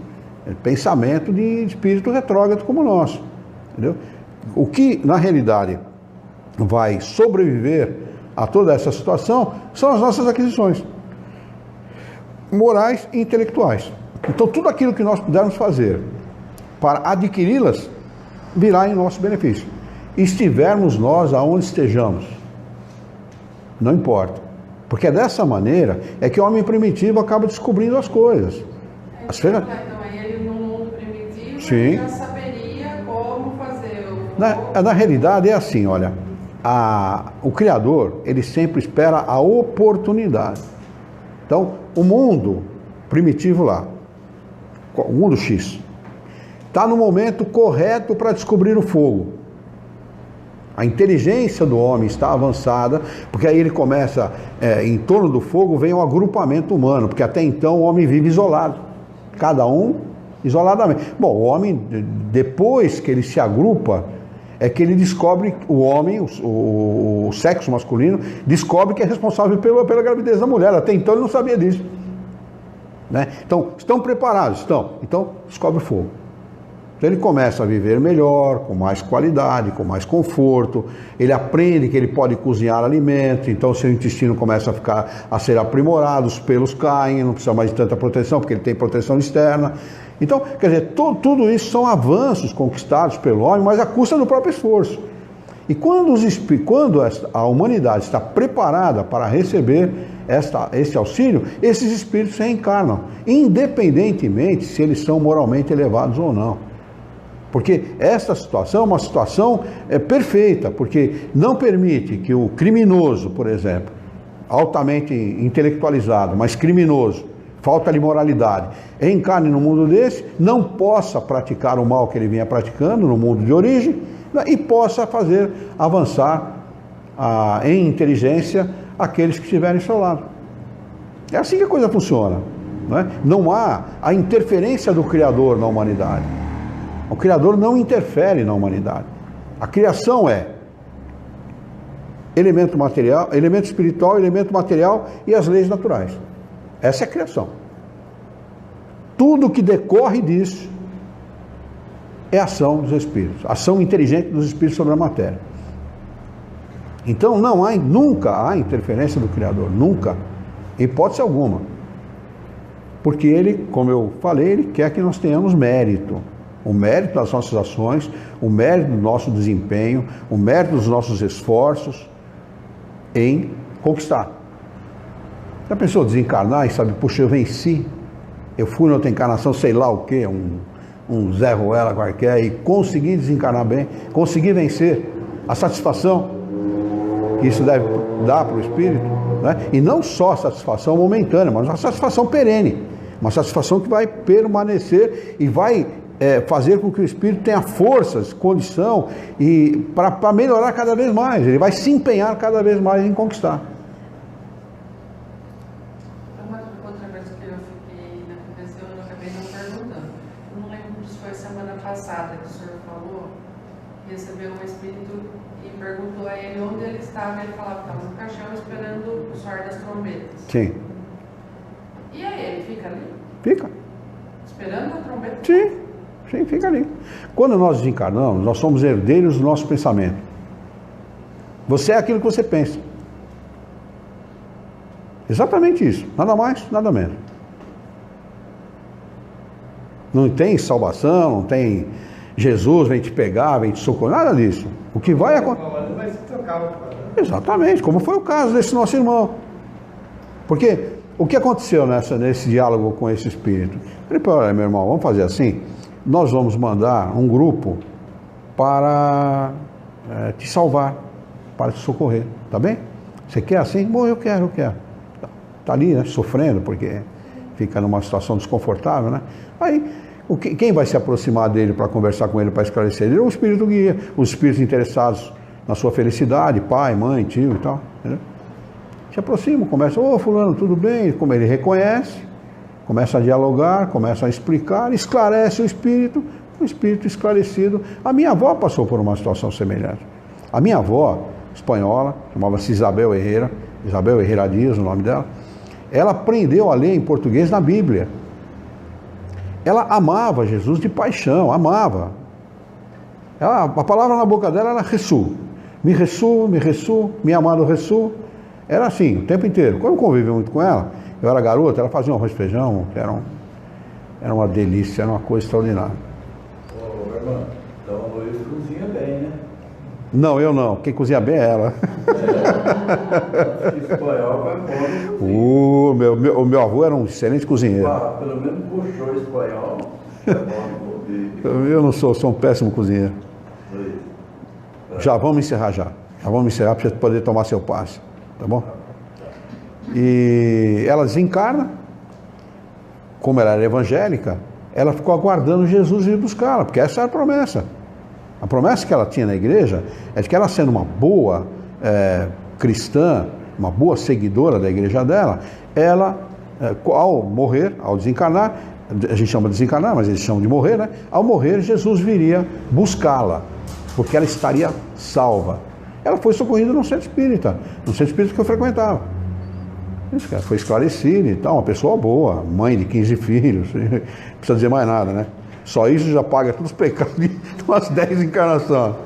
[SPEAKER 2] É pensamento de espírito retrógrado como o nosso. Entendeu? O que, na realidade, vai sobreviver a toda essa situação são as nossas aquisições morais e intelectuais. Então, tudo aquilo que nós pudermos fazer para adquiri-las virá em nosso benefício. Estivermos nós aonde estejamos, não importa. Porque é dessa maneira é que o homem primitivo acaba descobrindo as coisas.
[SPEAKER 7] Então, ele no mundo primitivo
[SPEAKER 2] Sim.
[SPEAKER 7] já saberia como fazer.
[SPEAKER 2] Na realidade é assim, olha, o Criador, ele sempre espera a oportunidade. Então, o mundo primitivo lá, o mundo X, está no momento correto para descobrir o fogo. A inteligência do homem está avançada, porque aí ele começa, em torno do fogo vem um agrupamento humano, porque até então o homem vive isolado, cada um isoladamente. Bom, o homem, depois que ele se agrupa, é que ele descobre, o homem, o sexo masculino, descobre que é responsável pela gravidez da mulher. Até então ele não sabia disso. Né? Então, estão preparados? Estão. Então, descobre o fogo. Então ele começa a viver melhor, com mais qualidade, com mais conforto. Ele aprende que ele pode cozinhar alimentos, então seu intestino começa a ser aprimorado, os pelos caem, não precisa mais de tanta proteção, porque ele tem proteção externa. Então, quer dizer, tudo isso são avanços conquistados pelo homem, mas à custa do próprio esforço. E quando a humanidade está preparada para receber esse auxílio, esses espíritos reencarnam, independentemente se eles são moralmente elevados ou não. Porque essa situação é uma situação perfeita, porque não permite que o criminoso, por exemplo, altamente intelectualizado, mas criminoso, falta de moralidade, reencarne no mundo desse, não possa praticar o mal que ele vinha praticando no mundo de origem, né, e possa fazer avançar em inteligência aqueles que estiverem ao seu lado. É assim que a coisa funciona. Né? Não há a interferência do Criador na humanidade. O Criador não interfere na humanidade. A criação é elemento material, elemento espiritual, elemento material e as leis naturais. Essa é a criação. Tudo que decorre disso é ação dos espíritos, ação inteligente dos espíritos sobre a matéria. Então nunca há interferência do Criador, nunca, em hipótese alguma. Porque ele, como eu falei, ele quer que nós tenhamos mérito. O mérito das nossas ações, o mérito do nosso desempenho, o mérito dos nossos esforços em conquistar. Já pensou desencarnar e sabe, puxa, eu venci, eu fui na outra encarnação, sei lá o que, um Zé Ruela qualquer, e consegui desencarnar bem, consegui vencer. A satisfação que isso deve dar para o espírito, né? E não só a satisfação momentânea, mas uma satisfação perene, uma satisfação que vai permanecer e vai fazer com que o espírito tenha forças, condição e para melhorar cada vez mais. Ele vai se empenhar cada vez mais em conquistar.
[SPEAKER 7] Uma outra coisa que eu fiquei na cabeça, eu acabei não perguntando. Eu não lembro se foi semana passada que o senhor falou, recebeu um espírito e perguntou a ele onde ele estava. Ele falava que estava no caixão esperando o soar das trombetas.
[SPEAKER 2] Sim.
[SPEAKER 7] E aí, ele fica ali?
[SPEAKER 2] Fica.
[SPEAKER 7] Esperando a trombeta?
[SPEAKER 2] Sim, fica ali. Quando nós desencarnamos, nós somos herdeiros do nosso pensamento. Você é aquilo que você pensa. Exatamente isso. Nada mais, nada menos. Não tem salvação, não tem Jesus vem te pegar, vem te socorrer, nada disso. O que vai acontecer...
[SPEAKER 4] local.
[SPEAKER 2] Exatamente, como foi o caso desse nosso irmão. Porque o que aconteceu nesse diálogo com esse espírito? Ele falou, olha, meu irmão, vamos fazer assim, nós vamos mandar um grupo para te salvar, para te socorrer, tá bem? Você quer assim? Bom, eu quero. Tá ali, né, sofrendo, porque fica numa situação desconfortável, né? Aí, quem vai se aproximar dele para conversar com ele, para esclarecer ele? É o espírito guia, os espíritos interessados na sua felicidade, pai, mãe, tio e tal, entendeu? Se aproximam, começam, ô fulano, tudo bem? Como ele reconhece, começa a dialogar, começa a explicar, esclarece o espírito esclarecido. A minha avó passou por uma situação semelhante. A minha avó, espanhola, chamava-se Isabel Herrera Dias, o nome dela, ela aprendeu a ler em português na Bíblia. Ela amava Jesus de paixão, amava. A palavra na boca dela era Jesús. Me Jesús, me amado Jesús. Era assim, o tempo inteiro. Quando eu convivi muito com ela, eu era garota, ela fazia um arroz e feijão, que era uma delícia, era uma coisa extraordinária.
[SPEAKER 5] Ô, irmão, então o Luiz cozinha bem, né?
[SPEAKER 2] Não, eu não. Quem cozinha bem é ela.
[SPEAKER 5] Espanhol vai bom.
[SPEAKER 2] O meu avô era um excelente cozinheiro.
[SPEAKER 5] Pelo menos puxou espanhol. É bom.
[SPEAKER 2] Eu não sou um péssimo cozinheiro. Já vamos encerrar para você poder tomar seu passe, tá bom? E ela desencarna, como ela era evangélica, ela ficou aguardando Jesus ir buscá-la, porque essa era a promessa. A promessa que ela tinha na igreja é de que ela, sendo uma boa cristã, uma boa seguidora da igreja dela, ela, ao morrer, ao desencarnar, a gente chama de desencarnar, mas eles chamam de morrer, né? Ao morrer, Jesus viria buscá-la, porque ela estaria salva. Ela foi socorrida no centro espírita que eu frequentava. Isso, cara, foi esclarecida e tal, uma pessoa boa, mãe de 15 filhos, não precisa dizer mais nada, né? Só isso já paga todos os pecados de umas 10 encarnações.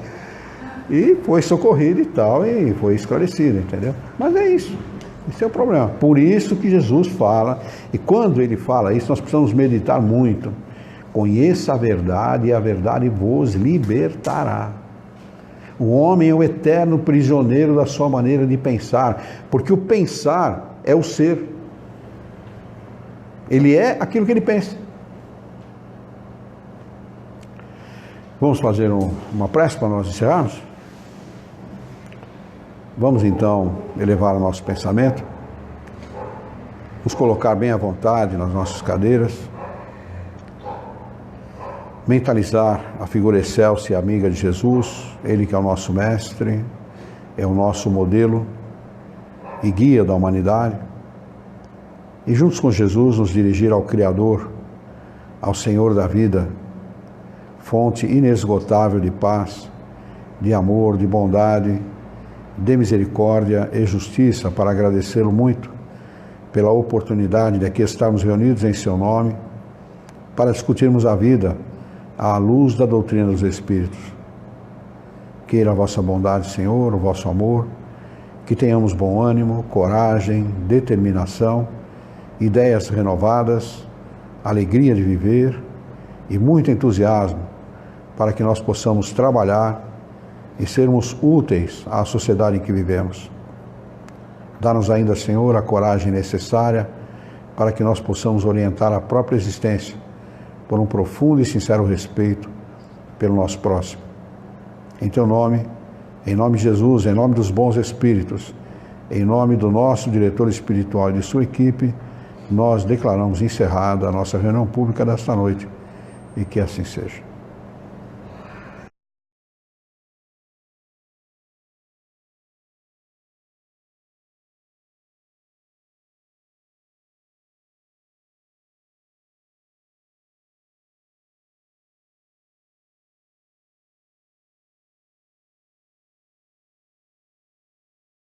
[SPEAKER 2] E foi socorrida e tal, e foi esclarecida, entendeu? Mas é isso. Esse é o problema. Por isso que Jesus fala, e quando ele fala isso, nós precisamos meditar muito. Conheça a verdade, e a verdade vos libertará. O homem é o eterno prisioneiro da sua maneira de pensar, porque o pensar é o ser. Ele é aquilo que ele pensa. Vamos fazer uma prece para nós encerrarmos? Vamos então elevar o nosso pensamento, nos colocar bem à vontade nas nossas cadeiras, mentalizar a figura excelsa e amiga de Jesus, Ele que é o nosso mestre, é o nosso modelo e guia da humanidade, e juntos com Jesus nos dirigir ao Criador, ao Senhor da vida, fonte inesgotável de paz, de amor, de bondade, de misericórdia e justiça, para agradecê-lo muito pela oportunidade de aqui estarmos reunidos em seu nome, para discutirmos a vida à luz da doutrina dos Espíritos. Queira a vossa bondade, Senhor, o vosso amor, que tenhamos bom ânimo, coragem, determinação, ideias renovadas, alegria de viver e muito entusiasmo, para que nós possamos trabalhar e sermos úteis à sociedade em que vivemos. Dá-nos ainda, Senhor, a coragem necessária para que nós possamos orientar a própria existência por um profundo e sincero respeito pelo nosso próximo. Em Teu nome, em nome de Jesus, em nome dos bons espíritos, em nome do nosso diretor espiritual e de sua equipe, nós declaramos encerrada a nossa reunião pública desta noite, e que assim seja.